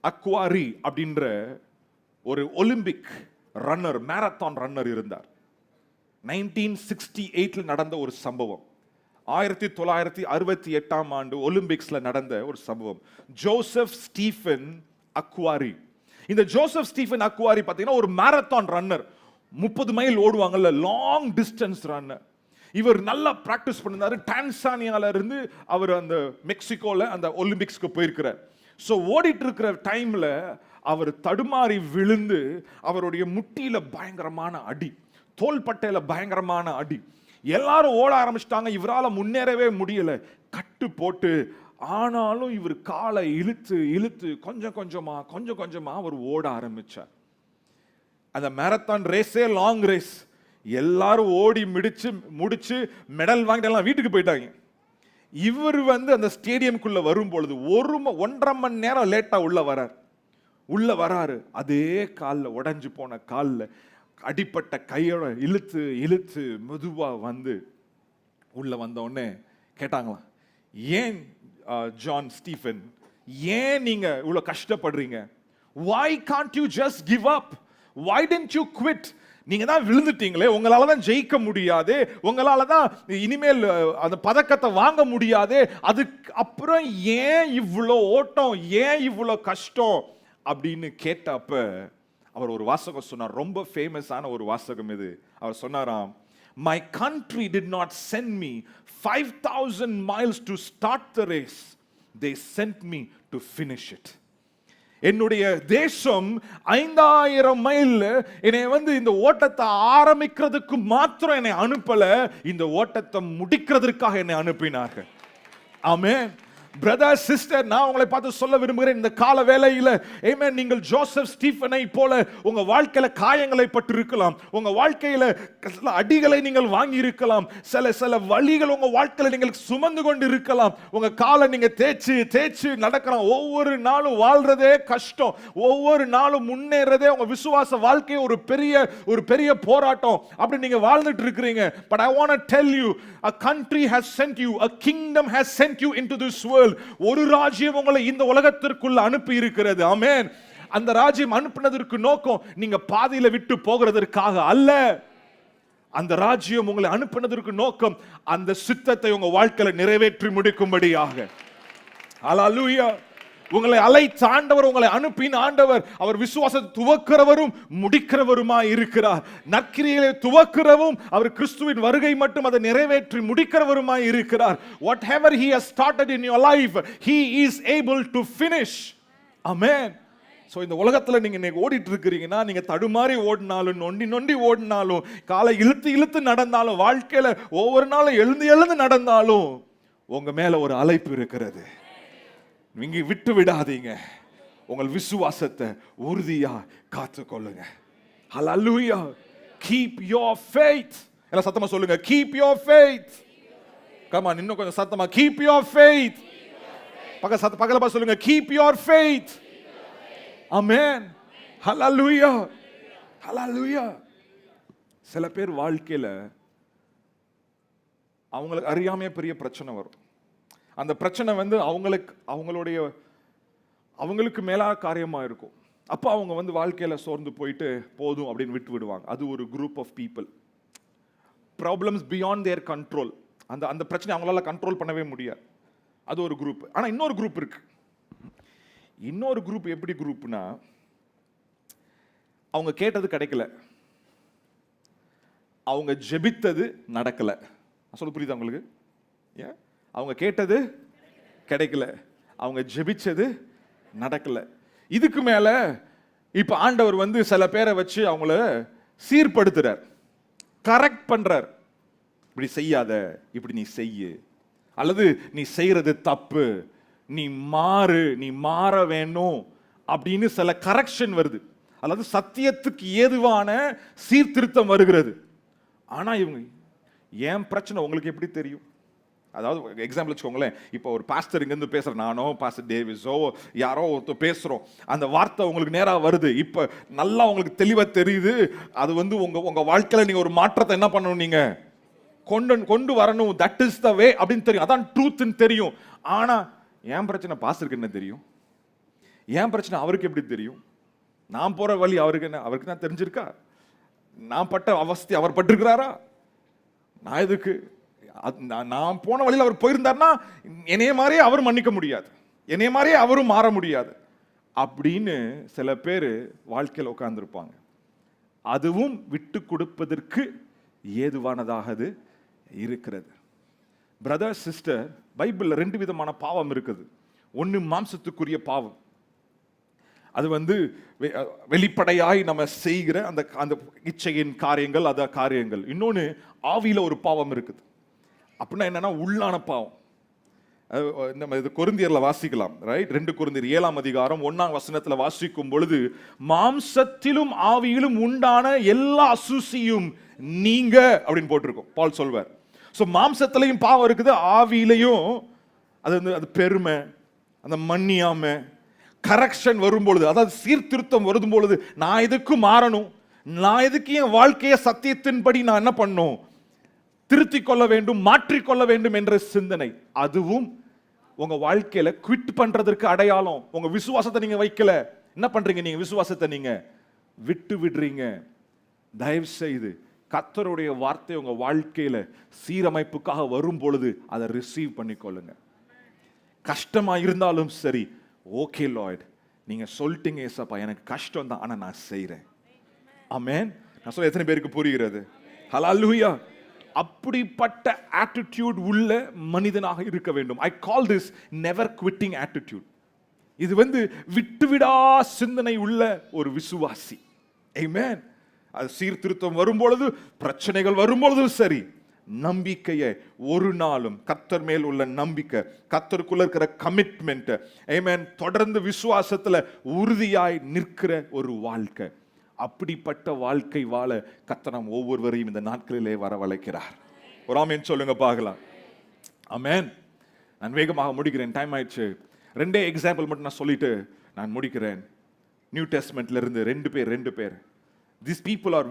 அக்வாரி அப்படின்ற ஒரு ஒலிம்பிக் ரன்னர், மேரத்தான் ரன்னர் இருந்தார். 1968 நடந்த ஒரு சம்பவம். 1968 ஆண்டு ஒலிம்பிக்ஸ்ல நடந்த ஒரு சம்பவம். Joseph Stephen Akhwari. இந்த ஜோசப் ஸ்டீஃபன் அக்வாரி பார்த்தீங்கன்னா ஒரு மேரத்தான் ரன்னர். 30 மைல் ஓடுவாங்கல்ல, லாங் டிஸ்டன்ஸ் ரன்னர். இவர் நல்லா பிராக்டிஸ் பண்ணிருந்தாரு. டான்சானியால இருந்து அவர் அந்த மெக்சிகோல அந்த ஒலிம்பிக்ஸ்க்கு போயிருக்கிறார். ஸோ ஓடிட்டு இருக்கிற டைம்ல அவர் தடுமாறி விழுந்து அவருடைய முட்டியில பயங்கரமான அடி, தோள்பட்டையில பயங்கரமான அடி. எல்லாரும் ஓட ஆரம்பிச்சிட்டாங்க. இவரால் முன்னேறவே முடியல, கட்டு போட்டு. ஆனாலும் இவர் காலை இழுத்து இழுத்து கொஞ்சம் கொஞ்சமா அவர் ஓட ஆரம்பிச்சார். அந்த மேரத்தான் ரேஸே லாங் ரேஸ். எல்லாரும் ஓடி முடிச்சு மெடல் வாங்கிட்டு எல்லாம் வீட்டுக்கு போயிட்டாங்க. இவர் அந்த ஸ்டேடியம்குள்ள வரும் பொழுது 1.5 மணி நேரம் லேட்டா உள்ள வராரு. அதே காலில், உடைஞ்சு போன காலில் அடிப்பட்ட கையோட இழுத்து இழுத்து மெதுவா உள்ள வந்த உடனே கேட்டாங்களாம், ஏன் ஜான் ஸ்டீஃபன், ஏன் நீங்க இவ்வளவு கஷ்டப்படுறீங்க? why can't you just give up? why didn't you quit? நீங்க தான் விழுந்துட்டீங்களே, உங்களால தான் ஜெயிக்க முடியாது, உங்களால தான் இனிமேல் அந்த பதக்கத்தை வாங்க முடியாது, அதுக்கு அப்புறம் ஏன் இவ்வளோ ஓட்டம், ஏன் இவ்வளோ கஷ்டம் அப்படின்னு கேட்டப்ப அவர் ஒரு வாசகம் சொன்னார். ரொம்ப ஃபேமஸான ஒரு வாசகம் இது. அவர் சொன்னாராம், my country did not send me 5,000 miles to start the race, they sent me to finish it. என்னுடைய தேசம் 5,000 மைல் என்னை இந்த ஓட்டத்தை ஆரம்பிக்கிறதுக்கு மாத்திரம் என்னை அனுப்பல, இந்த ஓட்டத்தை முடிக்கிறதுக்காக என்னை அனுப்பினார்கள். ஆமென். பிரதர், சிஸ்டர், நான் உங்களை பார்த்து சொல்ல விரும்புகிறேன் இந்த கால வேளையில, ஆமென், நீங்கள் ஜோசப் ஸ்டீஃபனை போல உங்க வாழ்க்கையில காயங்களை பட்டிருக்கலாம், உங்க வாழ்க்கையில அடிகளை நீங்கள் வாங்கி இருக்கலாம், சில வலிகள் உங்க வாழ்க்கையில நீங்கள் சுமந்து கொண்டு இருக்கலாம். உங்க காலை நீங்க தேய்ச்சு நடக்கலாம். ஒவ்வொரு நாளும் வாழ்றதே கஷ்டம், ஒவ்வொரு நாளும் முன்னேறதே உங்க விசுவாச வாழ்க்கை ஒரு பெரிய போராட்டம். அப்படி நீங்க வாழ்ந்துட்டு இருக்கிறீங்க. But I want to tell you, a country has sent you, a kingdom has sent you into this world. ஒரு ராஜ்யம் உங்களை இந்த உலகத்திற்குள்ள அனுப்பி இருக்கிறது. ஆமென். அந்த ராஜ்யம் அனுப்பினதற்கு நோக்கம் நீங்க பாதியில விட்டு போகிறதற்காக அல்ல. அந்த ராஜ்யம் உங்களை அனுப்பினதற்கு நோக்கம் அந்த சித்தத்தை உங்க வாழ்க்கையில நிறைவேற்றி முடிக்கும்படியாக. ஹல்லேலூயா. உங்களை அழைத்த ஆண்டவர், உங்களை அனுப்பின ஆண்டவர், அவர் விசுவாசத்தை துவக்கிறவரும் முடிக்கிறவருமாய் இருக்கிறார். நற்கிரியைகளை துவக்கிறவும் அவர் கிறிஸ்துவின் வருகை மட்டும் அதை நிறைவேற்றி முடிக்கிறவருமாய் இருக்கிறார். whatever he has started in your life, he is able to finish. amen. So இந்த உலகத்துல நீங்க இன்னைக்கு ஓடிட்டு இருக்கிறீங்கன்னா, நீங்க தடுமாறி ஓடினாலும், நொண்டி ஓடினாலும், காலை இழுத்து நடந்தாலும், வாழ்க்கையில ஒவ்வொரு நாளும் எழுந்து நடந்தாலும் உங்க மேல ஒரு அழைப்பு இருக்கிறது. நீங்க விட்டு விடாதீங்க. உங்கள் விசுவாசத்தை உறுதியா காத்துக்கொள்ளுங்க. ஹல்லேலூயா. Keep your faith. எல்லாம் சத்தமா சொல்லுங்க, keep your faith. Come on, இன்னும் கொஞ்சம் சத்தமா, keep your faith. பக்கத்துல சொல்லுங்க, keep your faith. Amen. Hallelujah. Hallelujah. சில பேர் வாழ்க்கையில அவங்களுக்கு அறியாமையே பெரிய பிரச்சனை வரும். அந்த பிரச்சனை அவங்களுக்கு மேலா காரியமா இருக்கும். அப்போ அவங்க வாழ்க்கையில சோர்ந்து போயிட்டு போதும் அப்படின்னு விட்டு விடுவாங்க. அது ஒரு group of people. Problems beyond their control. அந்த பிரச்சனை அவங்களால கண்ட்ரோல் பண்ணவே முடியாது. அது ஒரு குரூப். ஆனா இன்னொரு குரூப் இருக்கு. இன்னொரு குரூப் எப்படி குரூப்னா, அவங்க கேட்டது கிடைக்கல, அவங்க ஜெபித்தது நடக்கல. சொல்ல புரியுதா உங்களுக்கு? ஏன்? அவங்க கேட்டது கிடைக்கல, அவங்க ஜெபிச்சது நடக்கல. இதுக்கு மேல இப்ப ஆண்டவர் சில பேரை வச்சு அவங்கள சீர்படுத்துறார், கரெக்ட் பண்றார். இப்படி செய்யாத, இப்படி நீ செய்யு, அல்லது நீ செய்யறது தப்பு, நீ மாற வேணும் அப்படின்னு சில கரெக்ஷன் வருது, அல்லது சத்தியத்துக்கு ஏதுவான சீர்திருத்தம் வருகிறது. ஆனா இவங்க, ஏன் பிரச்சனை உங்களுக்கு எப்படி தெரியும்? அதாவது எக்ஸாம்பிள் வச்சுக்கோங்களேன், இப்போ ஒரு பாஸ்டர் இங்கேருந்து பேசுகிற, நானோ பாஸ்டர் டேவிஸோ யாரோ ஒருத்தர் பேசுகிறோம், அந்த வார்த்தை உங்களுக்கு நேராக வருது, இப்போ நல்லா உங்களுக்கு தெளிவாக தெரியுது. அது உங்கள் வாழ்க்கையில் நீங்கள் ஒரு மாற்றத்தை என்ன பண்ணணும், நீங்கள் கொண்டு வரணும். தட் இஸ் த வே அப்படின்னு தெரியும், அதான் ட்ரூத்னு தெரியும். ஆனால் ஏன் பிரச்சனை பாஸ்டருக்கு என்ன தெரியும்? ஏன் பிரச்சனை அவருக்கு எப்படி தெரியும்? நான் போற வழி அவருக்கு என்ன, அவருக்கு தான் தெரிஞ்சிருக்கா? நான் பட்ட அவஸ்தை அவர் பட்டிருக்கிறாரா? நான் எதுக்கு? நான் போன வழியில் அவர் போயிருந்தார்னா என்னைய மாதிரியே அவர் மன்னிக்க முடியாது, என்னைய மாதிரியே அவரும் மாற முடியாது அப்படின்னு சில பேர் வாழ்க்கையில் உட்கார்ந்துருப்பாங்க. அதுவும் விட்டு கொடுப்பதற்கு ஏதுவானதாக இருக்கிறது. பிரதர் சிஸ்டர், பைபிள்ல 2 விதமான பாவம் இருக்குது. ஒன்று மாம்சத்துக்குரிய பாவம், அது வெளிப்படையாய் நம்ம செய்கிற அந்த அந்த இச்சையின் காரியங்கள், அத காரியங்கள். இன்னொன்று ஆவியில ஒரு பாவம் இருக்குது. அப்படின்னா என்னன்னா உள்ளான பாவம். நம்ம இது கொரிந்தியர்ல வாசிக்கலாம், ரைட்? 2 கொரிந்தியர் 7ஆம் அதிகாரம் 1ஆம் வசனத்துல வாசிக்கும் பொழுது, மாம்சத்திலும் ஆவியிலும் உண்டான எல்லா அசுசியும் நீங்க அப்படின்னு போட்டிருக்கோம். பால் சொல்வார். சோ மாம்சத்திலையும் பாவம் இருக்குது, ஆவியிலையும். அது பெருமை, அந்த மன்னியாம, கரெக்ஷன் வரும்பொழுது, அதாவது சீர்திருத்தம் வரும் பொழுது, நான் எதுக்கு மாறணும், நான் எதுக்கு என் வாழ்க்கைய சத்தியத்தின்படி நான் என்ன பண்ணும், திருத்திக் கொள்ள வேண்டும், மாற்றிக்கொள்ள வேண்டும் என்ற சிந்தனை. அதுவும் உங்க வாழ்க்கையில குவிட் பண்றதற்கு அடையாளம். உங்க விசுவாசத்தை நீங்க வைக்கல, என்ன பண்றீங்க? நீங்க விசுவாசத்தை நீங்க விட்டு விடுறீங்க. தயவு செய்து கர்த்தருடைய வார்த்தை உங்க வாழ்க்கையில சீரமைப்புக்காக வரும் பொழுது அதை ரிசீவ் பண்ணிக்கொள்ளுங்க. கஷ்டமா இருந்தாலும் சரி, ஓகே லார்ட், நீங்க சொல்லிட்டீங்க ஏசப்பா, எனக்கு கஷ்டம் தான், ஆனா நான் செய்றேன். ஆமென். நான் சொல்ல எத்தனை பேருக்கு புரிகிறது? ஹல்லேலூயா. அப்படிப்பட்ட ஆட்டிடியூட் உள்ள மனிதனாக இருக்க வேண்டும். I call this never quitting attitude. இது விட்டுவிடா சிந்தனை உள்ள ஒரு விசுவாசி. ஆமென். அது சீர்திருத்தம் வரும்பொழுது, பிரச்சனைகள் வரும்பொழுதும் சரி, நம்பிக்கையை ஒரு நாளும் கர்த்தர் மேல் உள்ள நம்பிக்கை, கர்த்தருக்குள்ள இருக்கிற கமிட்மெண்ட், ஆமென், தொடர்ந்து விசுவாசத்துல உறுதியாய் நிற்கிற ஒரு வாழ்க்கை. அப்படிப்பட்ட வாழ்க்கை வாழ கர்த்தர் நாம் ஒவ்வொருவரையும் இந்த நாட்களிலே வரவழைக்கிறார். ஒரு ஆமென் சொல்லுங்க பார்க்கலாம். ஆமென். நான் வேகமாக முடிக்கிறேன், டைம் ஆயிடுச்சு. 2 எக்ஸாம்பிள் மட்டும் நான் சொல்லிட்டு நான் முடிக்கிறேன். நியூ டெஸ்ட்மென்ட்ல இருந்து 2 பேர். These people are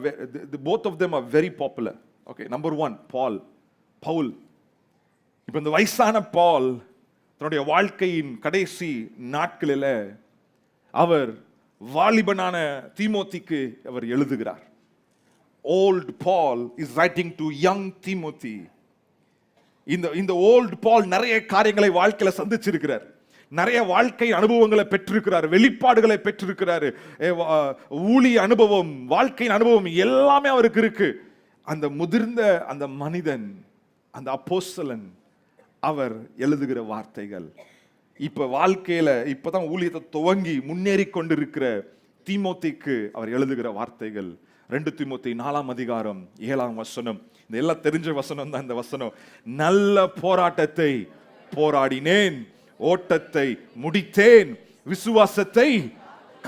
both of them are very popular. Okay, number 1, Pavul. இப்போ இந்த வயசான பால் தன்னுடைய வாழ்க்கையின் கடைசி நாட்களில் அவர் வாலிபனான தீமோத்திக்கு அவர் எழுதுகிறார். Old Paul is writing to young Timothy. இந்த ஓல்ட் பால் நிறைய காரியங்களை வாழ்க்கையில சந்திச்சிருக்கிறார், நிறைய வாழ்க்கை அனுபவங்களை பெற்றிருக்கிறார், வெளிப்பாடுகளை பெற்றிருக்கிறார், ஊழிய அனுபவம், வாழ்க்கையின் அனுபவம் எல்லாமே அவருக்கு இருக்கு. அந்த முதிர்ந்த அந்த மனிதன், அந்த அப்போஸ்தலன், அவர் எழுதுகிற வார்த்தைகள் இப்ப வாழ்க்கையில இப்பதான் ஊழியத்தை துவங்கி முன்னேறி கொண்டிருக்கிற தீமோத்திக்கு அவர் எழுதுகிற வார்த்தைகள். 2 தீமோத்தி 4ஆம் அதிகாரம் 7ஆம் வசனம். இந்த எல்லாம் தெரிஞ்ச வசனம் தான் இந்த வசனம். நல்ல போராட்டத்தை போராடினேன், ஓட்டத்தை முடித்தேன், விசுவாசத்தை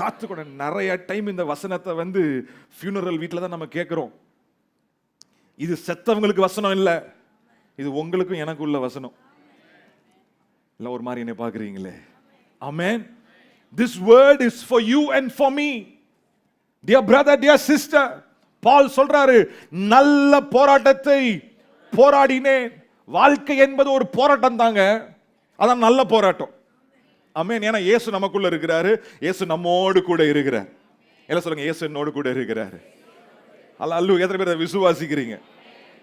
காத்துக்கொண்ட. நிறைய டைம் இந்த வசனத்தை ஃபியூனரல் வீட்டில் தான் நம்ம கேட்கிறோம். இது செத்தவங்களுக்கு வசனம் இல்ல, இது உங்களுக்கும் எனக்கு உள்ள வசனம். இல்ல ஒரு மாதிரி என்ன பாக்குறீங்களே? ஆமென். This word is for you and for me. Dear brother, dear sister, பால் சொல்றாரு, நல்ல போராட்டத்தை போராடினேன். வாழ்க்கை என்பது ஒரு போராட்டம் தாங்க, அதான் நல்ல போராட்டம். ஆமென். ஏன்னா இயேசு நமக்குள்ள இருக்கிறாரு, இயேசு நம்மோடு கூட இருக்கிறார். எல்லாம் சொல்லுங்க, இயேசு என்னோடு கூட இருக்கிறாரு. அல்லேலூயா. எத்தனை பேர் விசுவாசிக்கிறீங்க?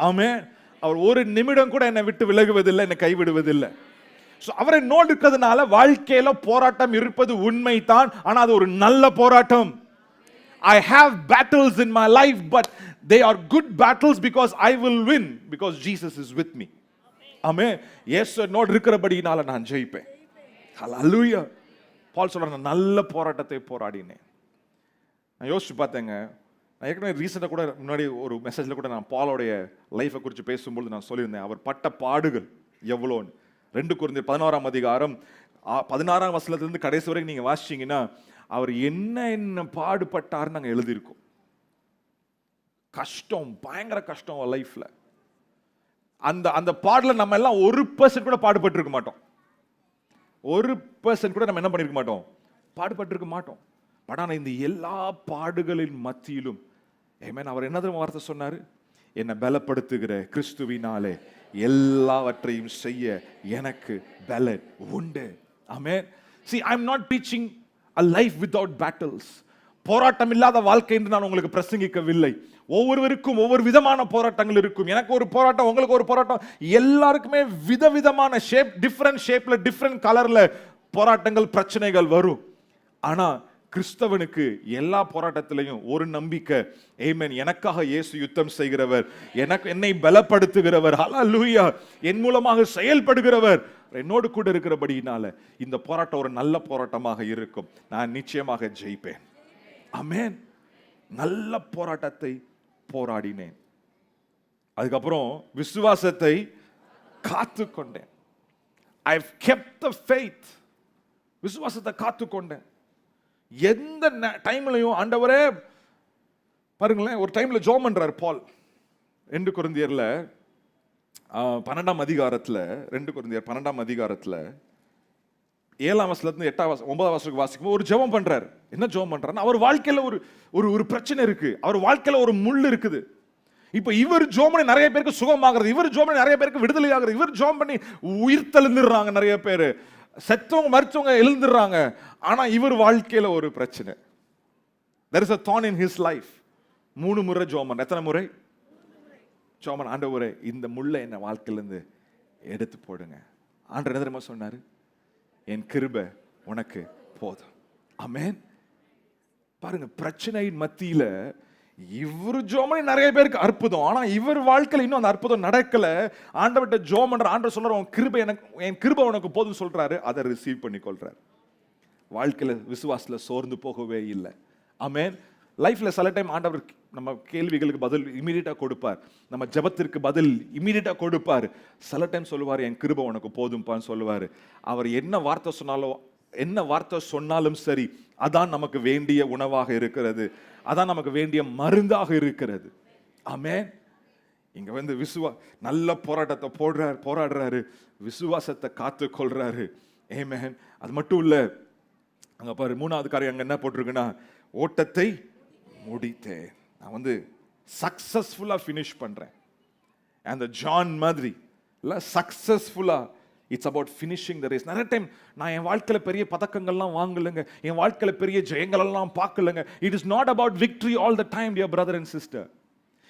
ஆமென். அவர் ஒரு நிமிடம் கூட என்னை விட்டு விலகுவதில்லை, என்னை கைவிடுவதில்லை. அவர் என்னோடு இருக்கிறதுனால வாழ்க்கையில போராட்டம் இருப்பது உண்மைதான், ஆனா அது ஒரு நல்ல போராட்டம். I have battles in my life, but they are good battles because I will win, because Jesus is with me. ஆமென். இயேசு என்னோடு இருக்கிறபடினால நான் ஜெயிப்பேன். ஹல்லேலூயா. பால் சொல்றாரு, நல்ல போராட்டத்தை போராடினேன். நான் யோசிச்சு பார்த்தேங்க, நான் ஏற்கனவே ரீசெண்டாக கூட முன்னாடி ஒரு மெசேஜில் கூட நான் பாலோடைய லைஃபை குறித்து பேசும்போது நான் சொல்லியிருந்தேன், அவர் பட்ட பாடுகள் எவ்வளோன்னு. 2 கொரிந்தியர் 11ஆம் அதிகாரம் 16ஆம் வசனத்திலிருந்து கடைசி வரைக்கும் நீங்க வாசிச்சீங்கன்னா, அவர் என்ன பாடுபட்டார் நாங்கள் எழுதியிருக்கோம். கஷ்டம், பயங்கர கஷ்டம் லைஃப்ல. அந்த பாடல நம்ம எல்லாம் 1% கூட பாடுபட்டு இருக்க மாட்டோம். 1% கூட நம்ம என்ன பண்ணிருக்க மாட்டோம், பாடுபட்டு இருக்க மாட்டோம். பட் ஆனா இந்த எல்லா பாடுகளின் மத்தியிலும் ஆமென், அவர் என்ன வார்த்தை சொன்னாரு? என்னை பலப்படுத்துகிற கிறிஸ்துவினாலே எல்லாவற்றையும் செய்ய எனக்கு பலன் உண்டு. ஆமென். See, I'm not preaching a life without battles. போராட்டம் இல்லாத வாழ்க்கை என்று நான் உங்களுக்கு பிரசங்கிக்கவில்லை. ஒவ்வொருவருக்கும் ஒவ்வொரு விதமான போராட்டங்கள் இருக்கும். எனக்கு ஒரு போராட்டம், உங்களுக்கு ஒரு போராட்டம், எல்லாருக்குமே விதவிதமான ஷேப், டிஃபரண்ட் ஷேப்ல, டிஃபரண்ட் கலர்ல போராட்டங்கள், பிரச்சனைகள் வரும். ஆனா கிறிஸ்தவனுக்கு எல்லா போராட்டத்திலையும் ஒரு நம்பிக்கை, ஆமென், எனக்காக இயேசு யுத்தம் செய்கிறவர், என்னை பலப்படுத்துகிறவர், ஹல்லேலூயா, என் மூலமாக செயல்படுகிறவர் என்னோடு கூட இருக்கிறபடியினால இந்த போராட்டம் ஒரு நல்ல போராட்டமாக இருக்கும். நான் நிச்சயமாக ஜெயிப்பேன். ஆமென். நல்ல போராட்டத்தை போராடினேன். அதுக்கப்புறம் விசுவாசத்தை காத்துக்கொண்டேன். I've kept the faith. விசுவாசத்தை காத்துக்கொண்டேன். எந்த டைம்லையும் ஆண்டவரே, பாருங்களேன், ஒரு டைம்ல ஜெபம் பண்றார் பால். 2 கொரிந்தியர்ல 12ஆம் அதிகாரத்துல, 2 கொரிந்தியர் 12ஆம் அதிகாரத்துல 7ஆம் வசனத்துல 8ஆம் 9ஆம் வசனம் வாசிக்கும் ஒரு ஜெபம் பண்றார். என்ன ஜெபம் பண்றாருன்னா, அவர் வாழ்க்கையில ஒரு பிரச்சனை இருக்கு, அவர் வாழ்க்கையில ஒரு முள் இருக்குது. இப்ப இவர் ஜெபம் பண்ணி நிறைய பேருக்கு சுகமாகிறது, இவர் ஜெபம் பண்ணி நிறைய பேருக்கு விடுதலை ஆகுறது, இவர் ஜெபம் பண்ணி உயிர் தெழுந்துடுறாங்க, நிறைய பேர் செத்தவங்க மரிச்சவங்க எழுந்துடுறாங்க. ஆனா இவர் வாழ்க்கையில ஒரு பிரச்சனை. there is a thorn in his life. 3 முறை ஜெபம் பண்ண, எத்தனை முறை ஜெபம் பண்ண, ஆண்டவரே இந்த முள்ளை என்ன வாழ்க்கையில இருந்து எடுத்து போடுங்க. ஆண்டவர் என்ன தெரியுமா சொன்னாரு? என் கிருபை உனக்கு போதும். ஆமென். பாருங்க, பிரச்சனையின் மத்தியில இவர் ஜோமனி நிறைய பேருக்கு அற்புதம், ஆனா இவர் வாழ்க்கையில இன்னும் அந்த அற்புதம் நடக்கல. ஆண்டவர்கிட்ட ஜெபம் பண்ற, ஆண்டவர் சொல்றாரு உன் கிருபை எனக்கு, என் கிருபை உனக்கு போதும் சொல்றாரு. அதை ரிசீவ் பண்ணி கொள்றாரு. வாழ்க்கையில விசுவாசத்துல சோர்ந்து போகவே இல்லை. ஆமென். லைஃப்ல சில டைம் ஆண்டவர் நம்ம கேள்விகளுக்கு பதில் இமீடியட்டா கொடுப்பார், நம்ம ஜெபத்திற்கு பதில் இமீடியட்டா கொடுப்பார். சில டைம் சொல்லுவார் என் கிருபை உனக்கு போதும்பான்னு சொல்லுவார். அவர் என்ன வார்த்தை சொன்னாலும், என்ன வார்த்தை சொன்னாலும் சரி, அதான் நமக்கு வேண்டிய உணவாக இருக்கிறது, அதான் நமக்கு வேண்டிய மருந்தாக இருக்கிறது. ஆமென். இங்க வந்து நல்ல போராட்டத்தை போராடுறாரு, விசுவாசத்தை காத்து கொள்றாரு. ஆமென். அது மட்டும் இல்ல, அங்க பாரு 3வது காரியம் அங்க என்ன போட்டிருக்குன்னா, ஓட்டத்தை முடித்தேன். நான் வந்து சக்சஸ்ஃபுல்லா ஃபினிஷ் பண்றேன். அந்த ஜான் மாதிரி இல்ல, சக்சஸ்ஃபுல்லா it's about finishing the race. நிறைய டைம் நான் என் வாழ்க்கையில பெரிய பதக்கங்கள்லாம் வாங்கலைங்க, என் வாழ்க்கையில பெரிய ஜெயங்கள் எல்லாம் பார்க்கலங்க. It is not about victory all the time, dear brother and sister.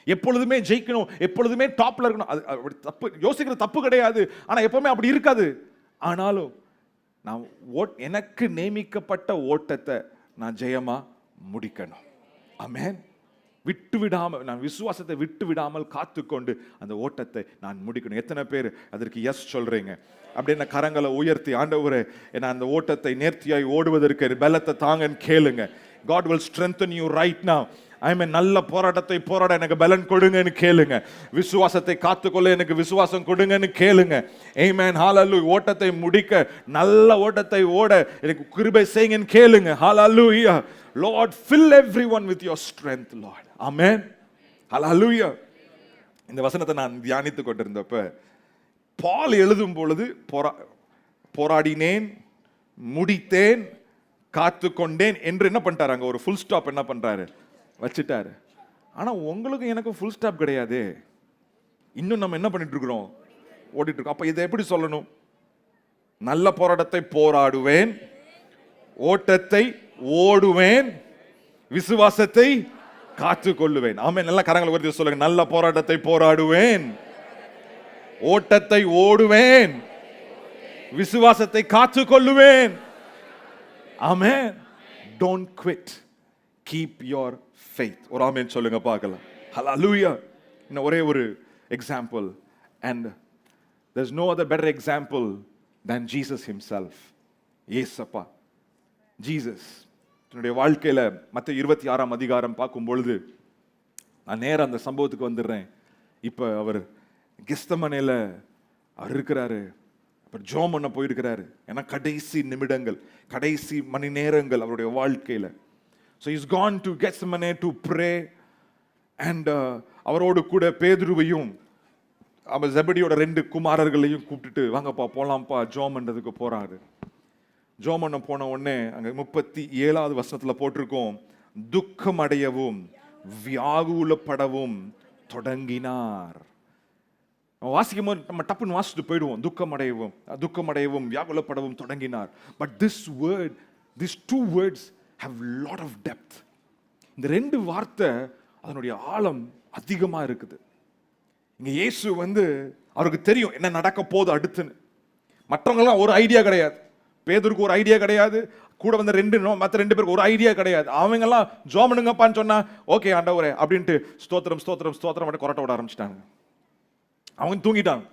எப்பொழுதுமே ஜெயிக்கணும், எப்பொழுதுமே டாப்ல இருக்கணும், அது தப்பு, யோசிக்கிற தப்பு கிடையாது. ஆனா எப்பவுமே அப்படி இருக்காது. ஆனாலும் நான் எனக்கு நியமிக்கப்பட்ட ஓட்டத்தை நான் ஜெயமா முடிக்கணும். ஆமென். விட்டு விடாமல், நான் விசுவாசத்தை விட்டு விடாமல் காத்துக்கொண்டு அந்த ஓட்டத்தை நான் முடிக்கணும். எத்தனை பேர் அதற்கு எஸ் சொல்றீங்க? அப்படின்னு கரங்களை உயர்த்தி, ஆண்டவரே நான் அந்த ஓட்டத்தை நேர்த்தியாய் ஓடுவதற்கு பலத்தை தாங்கன்னு கேளுங்க. God will strengthen you right now. நல்ல போராட்டத்தை போராட எனக்கு பலன் கொடுங்கன்னு கேளுங்க. விசுவாசத்தை காத்துக்கொள்ள எனக்கு விசுவாசம் கொடுங்கன்னு கேளுங்க. ஆமென். ஹalleluya. ஓட்டத்தை முடிக்க, நல்ல ஓட்டத்தை ஓட எனக்கு கிருபை செய்யுங்கன்னு கேளுங்க. ஹalleluya. Lord, fill everyone with your strength, Lord. Amen. Hallelujah. இந்த வசனத்தை நான் தியானித்துக் கொண்டிருந்தப்ப, பால் எழுதும் பொழுது போராடினேன், முடித்தேன், காத்துக்கொண்டேன் என்று என்ன பண்ணிட்டாரு, அங்க ஒரு ஃபுல் ஸ்டாப் என்ன பண்றாரு, வச்சுட்டாரு. ஆனா உங்களுக்கு எனக்கு ஃபுல் ஸ்டாப் கிடையாது. இன்னும் நம்ம என்ன பண்ணிட்டு இருக்கிறோம், ஓடிட்டு இருக்கோம். அப்ப இதை எப்படி சொல்லணும்? நல்ல போராட்டத்தை போராடுவேன், ஓட்டத்தை ஓடுவேன், விசுவாசத்தை காத்துக்கொள்ளுவேன். ஆமென். நல்ல கரங்களை உயர்த்தி சொல்லுங்க. நல்ல போராட்டத்தை போராடுவேன், ஓட்டத்தை ஓடுவேன், விசுவாசத்தை காத்துக்கொள்ளுவேன். ஆமென். Don't quit. Keep your faith. ஒரு ஆமென் சொல்லுங்க பார்க்கலாம். Hallelujah. இன்னும் ஒரே ஒரு example, and there's no other better example than Jesus himself. இயேசப்பா, ஜீசஸ் தன்னுடைய வாழ்க்கையில மத்தேயு 26ஆம் அதிகாரம் பார்க்கும் பொழுது, நான் நேரா அந்த சம்பவத்துக்கு வந்துடுறேன். இப்ப அவர் கெத்செமனேல அவர் இருக்கிறாரு, அப்புறம் ஜெபம் பண்ண போயிருக்கிறாரு. ஏன்னா கடைசி நிமிடங்கள், கடைசி மணி நேரங்கள் அவருடைய வாழ்க்கையில. So he's gone to Gethsemane to pray, and அவரோடு கூட பேதுருவையும் அவன் ஜெபடியோட 2 குமாரர்களையும் கூப்பிட்டுட்டு வாங்கப்பா போலாம்ப்பா ஜெபம் பண்றதுக்கு போறாரு. ஜெபம் பண்ண போன உடனே அங்க 37வது வசனத்துல போட்டிருக்கோம், துக்கம் அடையவும் வியாகுலப்படவும் தொடங்கினார். வாசிக்கும் போது நம்ம டப்புன்னு வாசிட்டு போயிடுவோம், துக்கம் அடையவும் வியாகுலப்படவும் தொடங்கினார். But this word these two words have lot of depth. இந்த ரெண்டு வார்த்தை அதனுடைய ஆழம் அதிகமா இருக்குது. இங்க இயேசு அவருக்கு தெரியும் என்ன நடக்க போகுது அடுத்துன்னு. மற்றவங்களாம் ஒரு ஐடியா கிடையாது. பேதுருக்கு ஒரு ஐடியா கிடையாது, கூட மற்ற ரெண்டு பேருக்கு ஒரு ஐடியா கிடையாது. அவங்கெல்லாம் ஜெபம் பண்ணுங்கப்பான்னு சொன்னா ஓகே ஆண்டவரே அப்படின்ட்டு ஸ்தோத்திரம் ஸ்தோத்திரம் ஸ்தோத்திரம் மட்டும் கொரட்ட விட ஆரம்பிச்சிட்டாங்க. அவங்க தூங்கிட்டாங்க.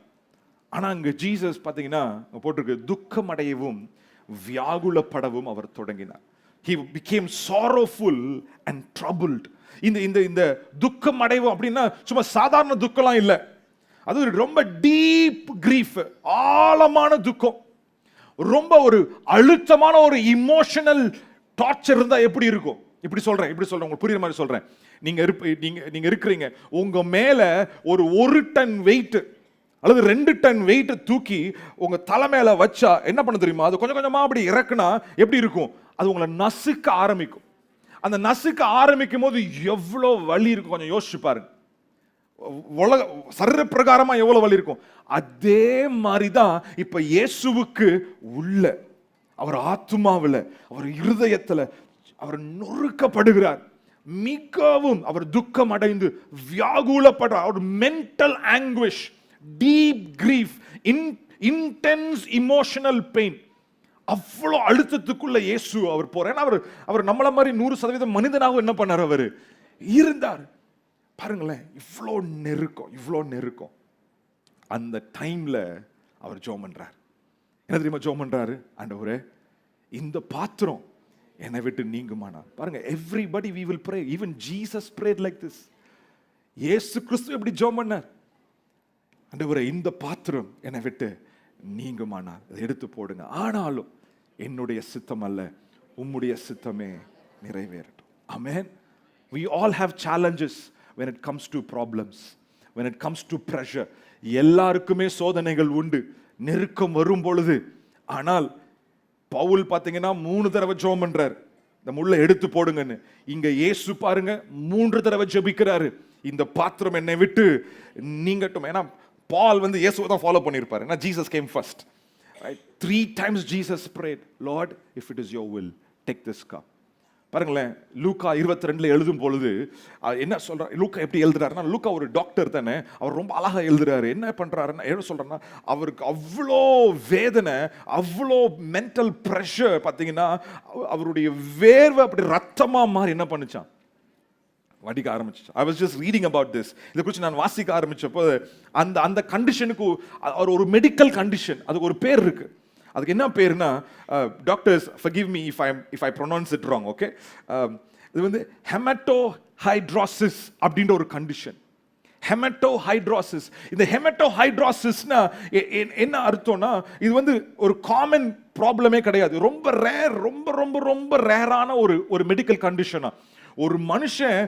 ஆனா அங்க ஜீசஸ் பாத்தீங்கன்னா போட்டிருக்கு, துக்கம் அடையவும் வியாகுலப்படவும் அவர் தொடங்கினார். He became sorrowful and troubled. இந்த துக்கம் அடைவு அப்படின்னா சும்மா சாதாரண துக்கம்லாம் இல்லை, அது ரொம்ப டீப் கிரீஃப், ஆழமான துக்கம், ரொம்ப ஒரு அழுத்தமான ஒரு இமோஷனல் டார்ச்சர் இருந்தா எப்படி இருக்கும். இப்படி சொல்றேன் உங்களுக்கு புரியுற மாதிரி சொல்றேன். நீங்க இருக்கிறீங்க, உங்க மேல ஒரு டன் வெயிட் அல்லது 2 டன் வெயிட் தூக்கி உங்க தலை மேல வச்சா என்ன பண்ண தெரியுமா? அது கொஞ்சம் கொஞ்சமா அப்படி இறக்குனா எப்படி இருக்கும்? அது உங்களை நசுக்க ஆரம்பிக்கும். அந்த நசுக்க ஆரம்பிக்கும் போது எவ்வளவு வலி இருக்கும் கொஞ்சம் யோசிச்சு பாருங்க. சரீர பிரகாரமா எவ்வளவு வலி இருக்கும். அதே மாதிரிதான் இப்ப இயேசுவுக்கு உள்ள அவர் ஆத்துமாவில், அவர் இருதயத்துல அவர் நொறுக்கப்படுகிறார். மிகவும் அவர் துக்கம் அடைந்து வியாகுலப்படுறார். அவர் mental anguish, deep grief, intense emotional pain. அவ்வளோ அழுத்தத்துக்குள்ள இயேசு அவர் போறார். அவர் நம்மள மாதிரி 100% மனிதனாக என்ன பண்ணார்? அவர் இருந்தார். பாருங்களேன், இவ்வளோ நெருக்கம். அந்த டைம்ல அவர் ஜெபம் பண்றார். என்ன தெரியுமா ஜெபம் பண்றாரு? ஆண்டவரே, இந்த பாத்திரம் என்னை விட்டு நீங்குமானா. பாருங்க, everybody we will pray, even Jesus prayed like this. இயேசு கிறிஸ்து எப்படி ஜெபம் பண்ணார்? ஆண்டவரே, இந்த பாத்திரம் என்னை விட்டு நீங்குமானா, அதை எடுத்து போடுங்க, ஆனாலும் என்னுடைய சித்தம் அல்ல உம்முடைய சித்தமே நிறைவேறட்டும். ஆமென். We all have challenges when it comes to problems, when it comes to pressure. எல்லாருக்குமே சோதனைகள் உண்டு, நெருக்கம் வரும் பொழுது. ஆனால் பவுல் பாத்தீங்கன்னா 3 தடவை ஜெபம் பண்றாரு, இந்த முள்ள எடுத்து போடுங்கன்னு. இங்க இயேசு பாருங்க 3 தடவை ஜெபிக்கிறாரு, இந்த பாத்திரம் என்னை விட்டு நீங்கட்டும். ஏன்னா பால் இயேசுவை தான் ஃபாலோ பண்ணியிருப்பாரு. ஏன்னா Jesus game first. 3 times Jesus prayed, Lord, if it is your will, take this cup. பாருங்களேன், லூக்கா 22 எழுதும் பொழுது என்ன சொல்ற, லூக்கா எப்படி எழுதுறாருன்னா, லூக்கா ஒரு டாக்டர் தானே, அவர் ரொம்ப அழகா எழுதுறாரு. என்ன பண்றாருன்னா, என்ன சொல்றேன்னா, அவருக்கு அவ்வளோ வேதனை, அவ்வளோ மென்டல் ப்ரெஷர் பார்த்தீங்கன்னா, அவருடைய வேர்வை அப்படி ரத்தமா மாறி என்ன பண்ணுச்சான், வடிக்க ஆரம்பிச்சு. I was just reading about this. இதை குறித்து நான் வாசிக்க ஆரம்பிச்சப்போ அந்த கண்டிஷனுக்கு ஒரு மெடிக்கல் கண்டிஷன், அதுக்கு ஒரு பேர் இருக்கு. அதுக்கு என்ன பேருனா, doctors forgive me if I pronounce it wrong, okay? இது ஹெமட்டோஹைட்ரோசிஸ் அப்படின்ற ஒரு கண்டிஷன். ஹெமட்டோஹைட்ரோசிஸ். இந்த ஹெமட்டோஹைட்ரோசிஸ்னா என்ன அர்த்தம்னா, இது ஒரு காமன் ப்ராப்ளமே கிடையாது. ரொம்ப ரேர், ரொம்ப ரொம்ப ரொம்ப ரேரான ஒரு மெடிக்கல் கண்டிஷனா. ஒரு மனுஷன்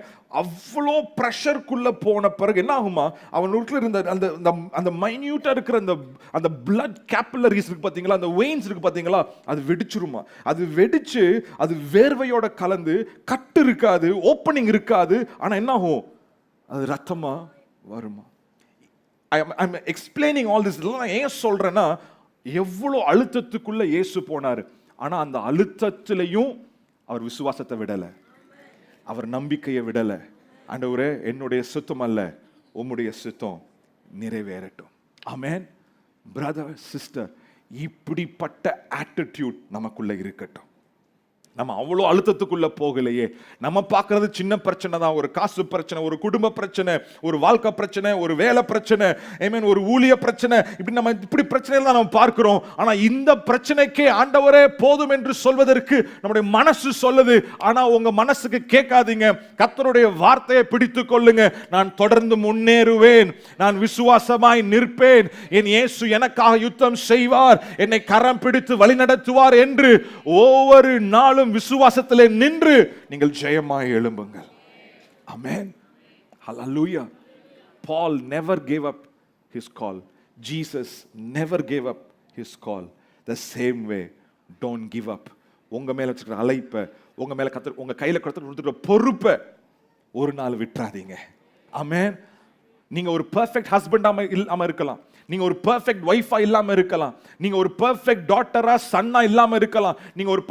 அவ்வளோ ப்ரெஷருக்குள்ள போன பிறகு என்ன ஆகுமா, அவனுக்குள்ள இருந்த அந்த மைன்யூட்டா இருக்கிற அந்த பிளட் கேப்பிலரிஸ் இருக்கு பாத்தீங்களா, அந்த வெயின்ஸ் இருக்கு பாத்தீங்களா, அது வெடிச்சிருமா. அது வெடிச்சு அது வேர்வையோட கலந்து, கட்டு இருக்காது, ஓப்பனிங் இருக்காது, ஆனா என்ன ஆகும், அது ரத்தமா வருமா. I'm explaining all this. நான் ஏன் சொல்றேன்னா, எவ்வளோ அழுத்தத்துக்குள்ள இயேசு போனாரு, ஆனா அந்த அழுத்தத்திலையும் அவர் விசுவாசத்தை விடல, அவர் நம்பிக்கையை விடல. ஆண்டவரே, என்னுடைய சித்தம் அல்ல உம்முடைய சித்தம் நிறைவேறட்டும். ஆமென். பிரதர், சிஸ்டர், இப்படிப்பட்ட ஆட்டிடியூட் நமக்குள்ள இருக்கட்டும். நம்ம அவ்வளோ அழுத்தத்துக்குள்ள போகலையே. நம்ம பார்க்கறது சின்ன பிரச்சனை தான், ஒரு காசு பிரச்சனை, ஒரு குடும்ப பிரச்சனை, ஒரு வாழ்க்கை பிரச்சனை, ஒரு வேலை பிரச்சனை, ஒரு ஊழிய பிரச்சனை, இப்படி பிரச்சனைகள் தான் நம்ம பார்க்கிறோம். ஆனா இந்த பிரச்சனைக்கே ஆண்டவரே போதும் என்று சொல்வதற்கு நம்முடைய மனசு சொல்லுது. ஆனா உங்க மனசுக்கு கேட்காதீங்க. கர்த்தருடைய வார்த்தையை பிடித்துக் கொள்ளுங்க. நான் தொடர்ந்து முன்னேறுவேன், நான் விசுவாசமாய் நிற்பேன், என் இயேசு எனக்காக யுத்தம் செய்வார், என்னை கரம் பிடித்து வழிநடத்துவார் என்று ஒவ்வொரு நாளும் விசுவாசத்திலே நின்று நீங்கள் ஜெயமாய் எழும்புங்கள். ஆமென். ஹல்லேலூயா. Paul never gave up his call. Jesus never gave up his call. The same way, don't give up. உங்க மேல வச்சிருக்கிற அழைப்பை, உங்க மேல கர்த்தர், உங்க கையில கர்த்தர் கொடுத்துட்ட பொறுப்பை ஒரு நாள் விட்டுறாதீங்க. ஆமென். நீங்க ஒரு பெர்ஃபெக்ட் ஹஸ்பண்டாம இருக்கலாம், நீங்க ஒரு பெர்ஃபெக்ட் வைஃபா இல்லாம இருக்கலாம், நீங்க ஒரு பெர்ஃபெக்ட் டாட்டரா சன்னா இல்லாம இருக்கலாம், நீங்க ஒரு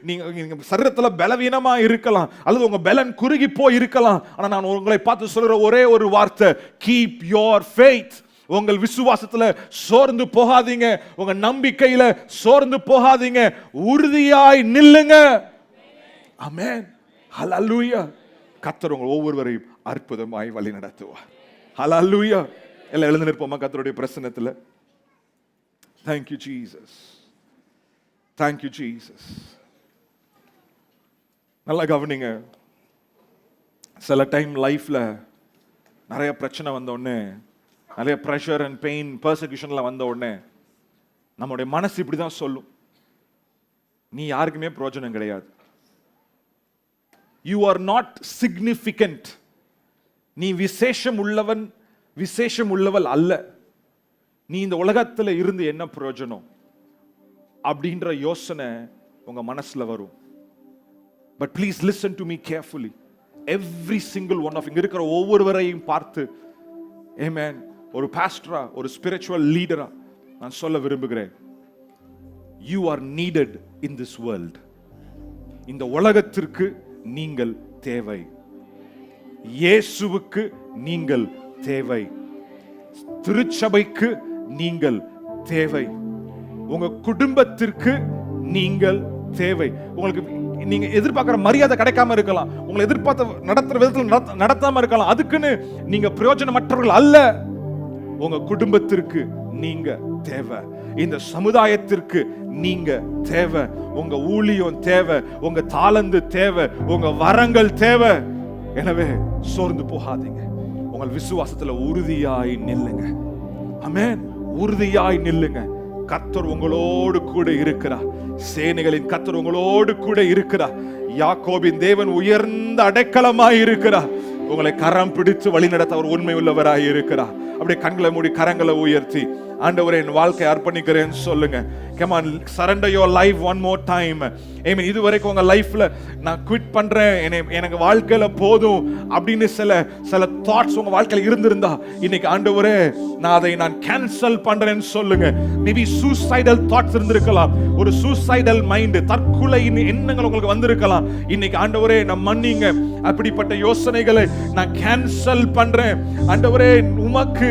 நீங்க சரீரத்துல பலவீனமா இருக்கலாம், அல்லது உங்க பலன் குறுகி போய் இருக்கலாம். ஆனா நான் உங்களை பார்த்து சொல்ற ஒரே ஒரு வார்த்தை, கீப் யோர் ஃபெய்த். உங்கள் விசுவாசத்துல சோர்ந்து போகாதீங்க, உங்க நம்பிக்கையில சோர்ந்து போகாதீங்க, உறுதியாய் நில்லுங்க. ஆமென், ஹல்லேலூயா. கர்த்தர் உங்கள் ஒவ்வொருவரையும் அற்புதமாய் வழி நடத்துவார். ஹல்லேலூயா. எல்லாம் எழுந்து நிற்போமா கர்த்தருடைய பிரசன்னத்துல. Thank you Jesus, thank you Jesus. நல்லா கவனிங்க. சில டைம் லைஃப்ல நிறைய பிரச்சனை வந்த உடனே, நிறைய ப்ரெஷர் அண்ட் பெயின் பர்சிக்யூஷன்ல வந்த உடனே நம்முடைய மனசு இப்படிதான் சொல்லும், நீ யாருக்குமே பிரயோஜனம் கிடையாது, you are not significant, நீ விசேஷம் உள்ளவன் விசேஷம் உள்ளவள் அல்ல, நீ இந்த உலகத்துல இருந்து என்ன பிரயோஜனம் அப்படின்ற யோசனை உங்க மனசுல வரும். But please listen to me carefully. Every single one of இங்க இருக்கிற ஒவ்வொருவரையும் பார்த்து, ஆமென், ஒரு பாஸ்டரா, ஒரு ஸ்பிரிச்சுவல் லீடரா நான் சொல்ல விரும்புகிறேன், you are needed in this world. இந்த உலகத்திற்கு நீங்கள் தேவை, இயேசுவுக்கு நீங்கள் தேவை, திருச்சபைக்கு நீங்கள் தேவை, உங்க குடும்பத்திற்கு நீங்கள் தேவை. உங்களுக்கு நீங்க எதிர்பார்க்கிற மரியாதை கிடைக்காம இருக்கலாம், உங்களை எதிர்பார்த்த நடத்துற விதத்தில் நடத்தாம இருக்கலாம், அதுக்குன்னு நீங்க பிரயோஜனமற்றவர்கள் அல்ல. உங்க குடும்பத்திற்கு நீங்க தேவை, இந்த சமுதாயத்திற்கு நீங்க தேவை, உங்க ஊழியம் தேவை, உங்க தாளந்து தேவை, உங்க வரங்கள் தேவை. எனவே சோர்ந்து போகாதீங்க, உங்கள் விசுவாசத்துல உறுதியாய் நில்லுங்க. ஆமென், உறுதியாய் நில்லுங்க. கர்த்தர் உங்களோடு கூட இருக்கிறார், சேனைகளின் கர்த்தர் உங்களோடு கூட இருக்கிறார். யாக்கோபின் தேவன் உயர்ந்த அடைக்கலமாய் இருக்கிறார். உங்களை கரம் பிடித்து வழி நடத்த அவர் உண்மை உள்ளவராய் இருக்கிறார். அப்படியே கண்களை மூடி கரங்களை உயர்த்தி, ஆண்டவரே என் வாழ்க்கை அர்ப்பணிக்கிறேன்னு சொல்லுங்க. Come on, surrender your life one more time. Amen. இதுவரைக்கும் உங்க லைஃப்ல நான் குவிட் பண்றேன், எனக்கு வாழ்க்கையில போதும் அப்படின்னு சில தாட்ஸ் உங்க வாழ்க்கையில இருந்திருந்தா, இன்னைக்கு ஆண்டவரே நான் அதை கேன்சல் பண்றேன்னு சொல்லுங்க. மேபி சூசைடல் தாட்ஸ் இருந்திருக்கலாம், ஒரு சூசைடல் மைண்ட், தற்கொலை எண்ணங்கள் உங்களுக்கு வந்திருக்கலாம். இன்னைக்கு ஆண்டவரே நான் மன்னிங்க, அப்படிப்பட்ட யோசனைகளை நான் கேன்சல் பண்றேன். ஆண்டவரே உமக்கு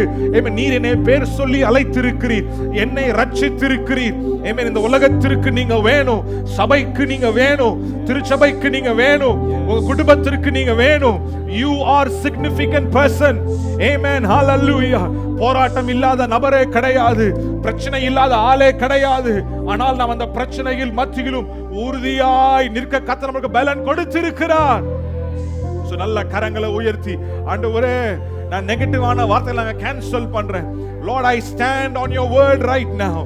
நீர் என்னை பேர் சொல்லி அழைத்திருக்கிறீர், என்னை ரட்சித்திருக்கிறீர். இந்த உலகத்திற்கு நீங்க வேணும், சபைக்கு நீங்க வேணும், திருச்சபைக்கு நீங்க வேணும், உங்க குடும்பத்திற்கு நீங்க வேணும். You are significant person. Amen. Hallelujah. போராட்டம் இல்லாத நபரே கிடையாது, பிரச்சனை இல்லாத ஆளே கிடையாது. ஆனால் நாம் அந்த பிரச்சனையில் மத்தியிலும் உறுதியாய் நிற்க கர்த்தர் நமக்கு பலன் கொடுத்திருக்கிறார். சோ நல்ல கரங்களை உயர்த்தி, ஆண்டவரே நான் நெகட்டிவான வார்த்தைகளை நான் கேன்சல் பண்றேன். Lord, I stand on your word right now.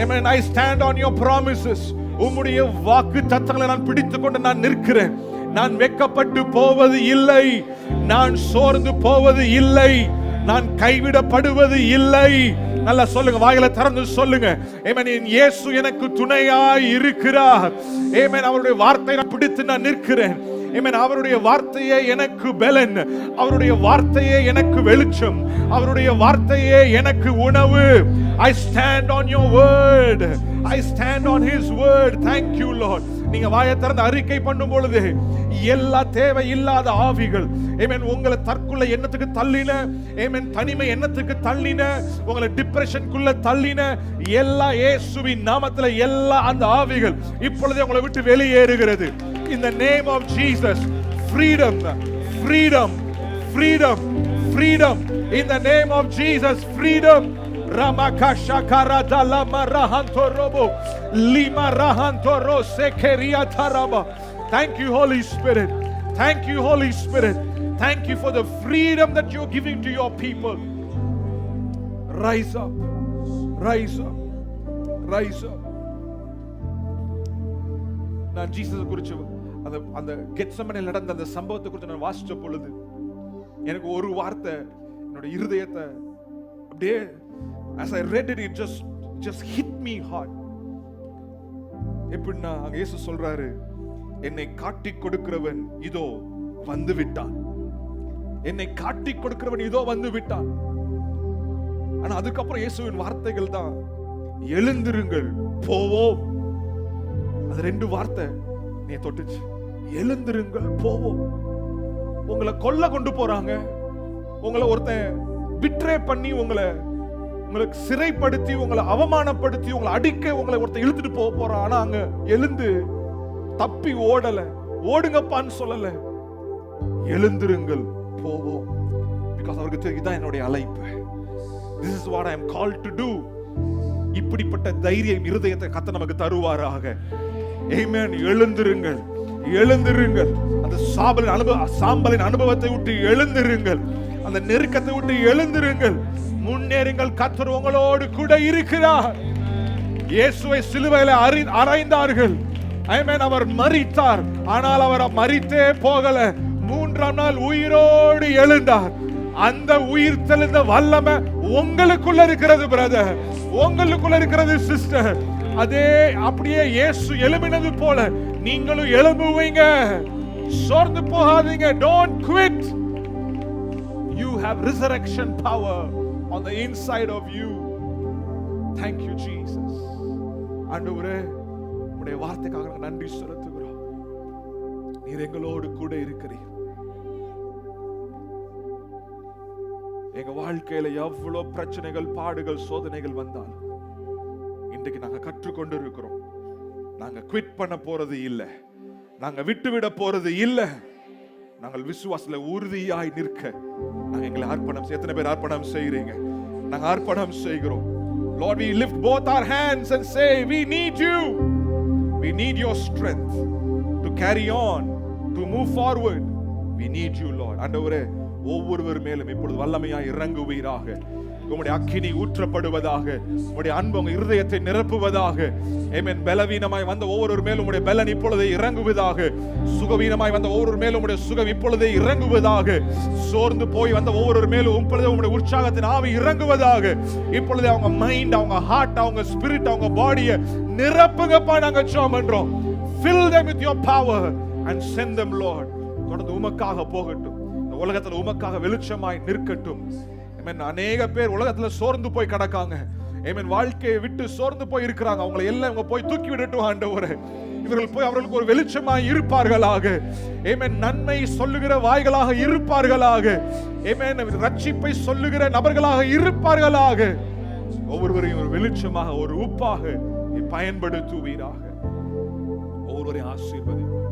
Amen. I stand on your promises. உம்முடைய வாக்கு தத்தங்களை நான் பிடித்துக்கொண்டு நான் நிற்கிறேன். நான் வெட்கப்பட்டு போவது இல்லை, நான் சோர்ந்து போவது இல்லை, நான் கைவிடப்படுவது இல்லை. நல்லா சொல்லுங்க, வாயில திறந்து சொல்லுங்க. ஆமென். இயேசு எனக்கு துணையாய் இருக்கிறார். ஆமென். அவருடைய வார்த்தையை நான் பிடித்து நான் நிற்கிறேன். ஆமென். அவருடைய வார்த்தையே எனக்கு பலன், அவருடைய வார்த்தையே எனக்கு வெளிச்சம், அவருடைய வார்த்தையே எனக்கு உணவு. I stand on your word. I stand on his word. Thank you Lord. நீங்க வாயை திறந்து அறிக்கை பண்ணும் பொழுது எல்லா தேவை இல்லாத ஆவிகள், ஆமென், உங்களை தற்கொலை எண்ணத்துக்கு தள்ளின, ஆமென், தனிமை எண்ணத்துக்கு தள்ளின, உங்களை டிப்ரெஷனுக்குள்ள தள்ளின எல்லா இயேசுவின் நாமத்துல எல்லா அந்த ஆவிகள் இப்பொழுதே உங்களை விட்டு வெளியேறுகிறது. In the name of Jesus, freedom, freedom, freedom, freedom. In the name of Jesus, freedom. Ramakasha karada lama rahanto robo lima rahanto rose keria taraba. Thank you Holy Spirit. Thank you Holy Spirit. Thank you for the freedom that you're giving to your people. Rise up. Rise up. Rise up. நான் Jesus குறித்து அந்த கெத்செமனேல நடந்த அந்த சம்பவத்தை குறித்து நான் வாசிச்ச பொழுது எனக்கு ஒரு வார்த்தை என்னோட இருதயத்தை அப்படியே, as I read it, it just hit me hard. எப்படின்னா அங்க இயேசு சொல்றாரு, என்னை காட்டி கொடுக்கிறவன் இதோ வந்து விட்டான், என்னை காட்டி கொடுக்கிறவன் இதோ வந்து விட்டான். ஆனா அதுக்கப்புறம் இயேசுவின் வார்த்தைகள் தான், எழுந்திருங்கள் போவோம். அது 2 வார்த்தை நீ தொட்டுச்சு. எழுந்திருங்கள் போவோம். உங்களை கொல்ல கொண்டு போறாங்க, உங்களை ஒருத்தன் பிட்ரே பண்ணி உங்களுக்கு சிறைப்படுத்தி, உங்களை அவமானப்படுத்தி, உங்களை அடிக்க உங்களை ஒருத்தன் இழுத்துட்டு போறான். ஆனா அங்க எழுந்து தப்பி ஓடல, ஓடுங்கப்பான்னு சொல்லல, எழுந்திருங்கள் போவோம். பிகாஸ் அவருக்கு தெரியும் இதான் என்னுடைய அழைப்பு. This is what I am called to do. இப்படிப்பட்ட தைரியம் இருதயத்தை கர்த்தர் நமக்கு தருவாராக. ஆமென். எழுந்திருங்கள், எழுந்திருங்கள். அந்த சாம்பலின் அனுபவத்தை விட்டு எழுந்திருங்கள், அந்த நெருக்கத்தை விட்டு எழுந்திருங்கள், முன்னேறுங்கள். கர்த்தர் உங்களோடு கூட இருக்கிறார். இயேசுவை சிலுவையில அறைந்தார்கள். ஆமென். அவர் மரித்தார், ஆனால் அவர் மரித்தே போகல. 3ஆம் நாள் உயிரோடு எழுந்தார். அந்த உயிர் தெளிந்த வல்லமை உங்களுக்குள்ள இருக்கிறது பிரதர், உங்களுக்குள்ள இருக்கிறது சிஸ்டர். அதே அப்படியே இயேசு எழும்பினது போல நீங்களும் எழும்புவீங்க. சோர்ந்து போகாதீங்க. Don't quit. You have resurrection power on the inside of you. Thank you Jesus. ஆண்டவரே, உம்முடைய வார்த்தைக்காக நன்றி செலுத்துகிறோம். நீர் எங்களோடு கூட இருக்கிறீர். எங்க வாழ்க்கையில எவ்வளவு பிரச்சனைகள், பாடுகள், சோதனைகள் வந்தால் இன்றைக்கு நாங்க கற்றுக்கொண்டு இருக்கிறோம். நாங்க குவிட் பண்ண போறது இல்ல, நாங்க விட்டுவிட போறது இல்ல. நாங்கள் விசுவாசத்துல உறுதியாய் நிற்க நாங்க எங்களை அர்ப்பணம். எத்தனை பேர் அர்ப்பணம் செய்கிறீங்க? நாங்க அர்ப்பணம் செய்கிறோம். Lord, we lift both our hands and say, we need you. We need your strength to carry on, to move forward. We need you, Lord. ஆண்டவரே, ஒவ்வொருவர் மேலும் இப்பொழுது வல்லமையாய் இறங்குவீராக. உம்முடைய அக்கினி ஊற்றப்படுவதாக, உம்முடைய அன்பு உங்க இருதயத்தை நிரப்புவதாக. ஆமென். பலவீனமாய் வந்த ஒவ்வொரு மேலும் உம்முடைய பலன் இப்பொழுதே இறங்குவதாக. சுகவீனமாய் வந்த ஒவ்வொரு மேலும் உம்முடைய சுகம் இப்பொழுதே இறங்குவதாக. சோர்ந்து போய் வந்த ஒவ்வொரு மேலும் இப்பொழுதே உம்முடைய உற்சாகத்தின் ஆவி இறங்குவதாக. இப்பொழுதே அவங்க மைண்ட், அவங்க ஹார்ட், அவங்க ஸ்பிரிட், அவங்க பாடியை நிரப்புங்கப்பா. நாங்க ஜெபம் பண்றோம். Fill them with your power and send them, Lord. தொடர்ந்து உமக்காக போகட்டும். இந்த உலகத்துல உமக்காக வெளிச்சமாய் நிற்கட்டும். ஆமென். அநேக பேர் உலகத்துல சோர்ந்து போய் கிடக்காங்க. ஆமென். வாழ்க்கையை விட்டு சோர்ந்து போய் இருக்கிறாங்க. அவங்களை எல்லாம் இவங்க போய் தூக்கி விடட்டும் ஆண்டவரே. இவர்கள் போய் அவர்களுக்கு ஒரு வெளிச்சமாய் இருப்பார்களாக. ஆமென். நன்மை சொல்லுகிற வாய்களாக இருப்பார்களாக. ஆமென். ரட்சிப்பை சொல்லுகிற நபர்களாக இருப்பார்களாக. ஒவ்வொருவரையும் ஒரு வெளிச்சமாக, ஒரு உப்பாக பயன்படுத்துவீராக. ஒவ்வொருவரையும் ஆசீர்வதி.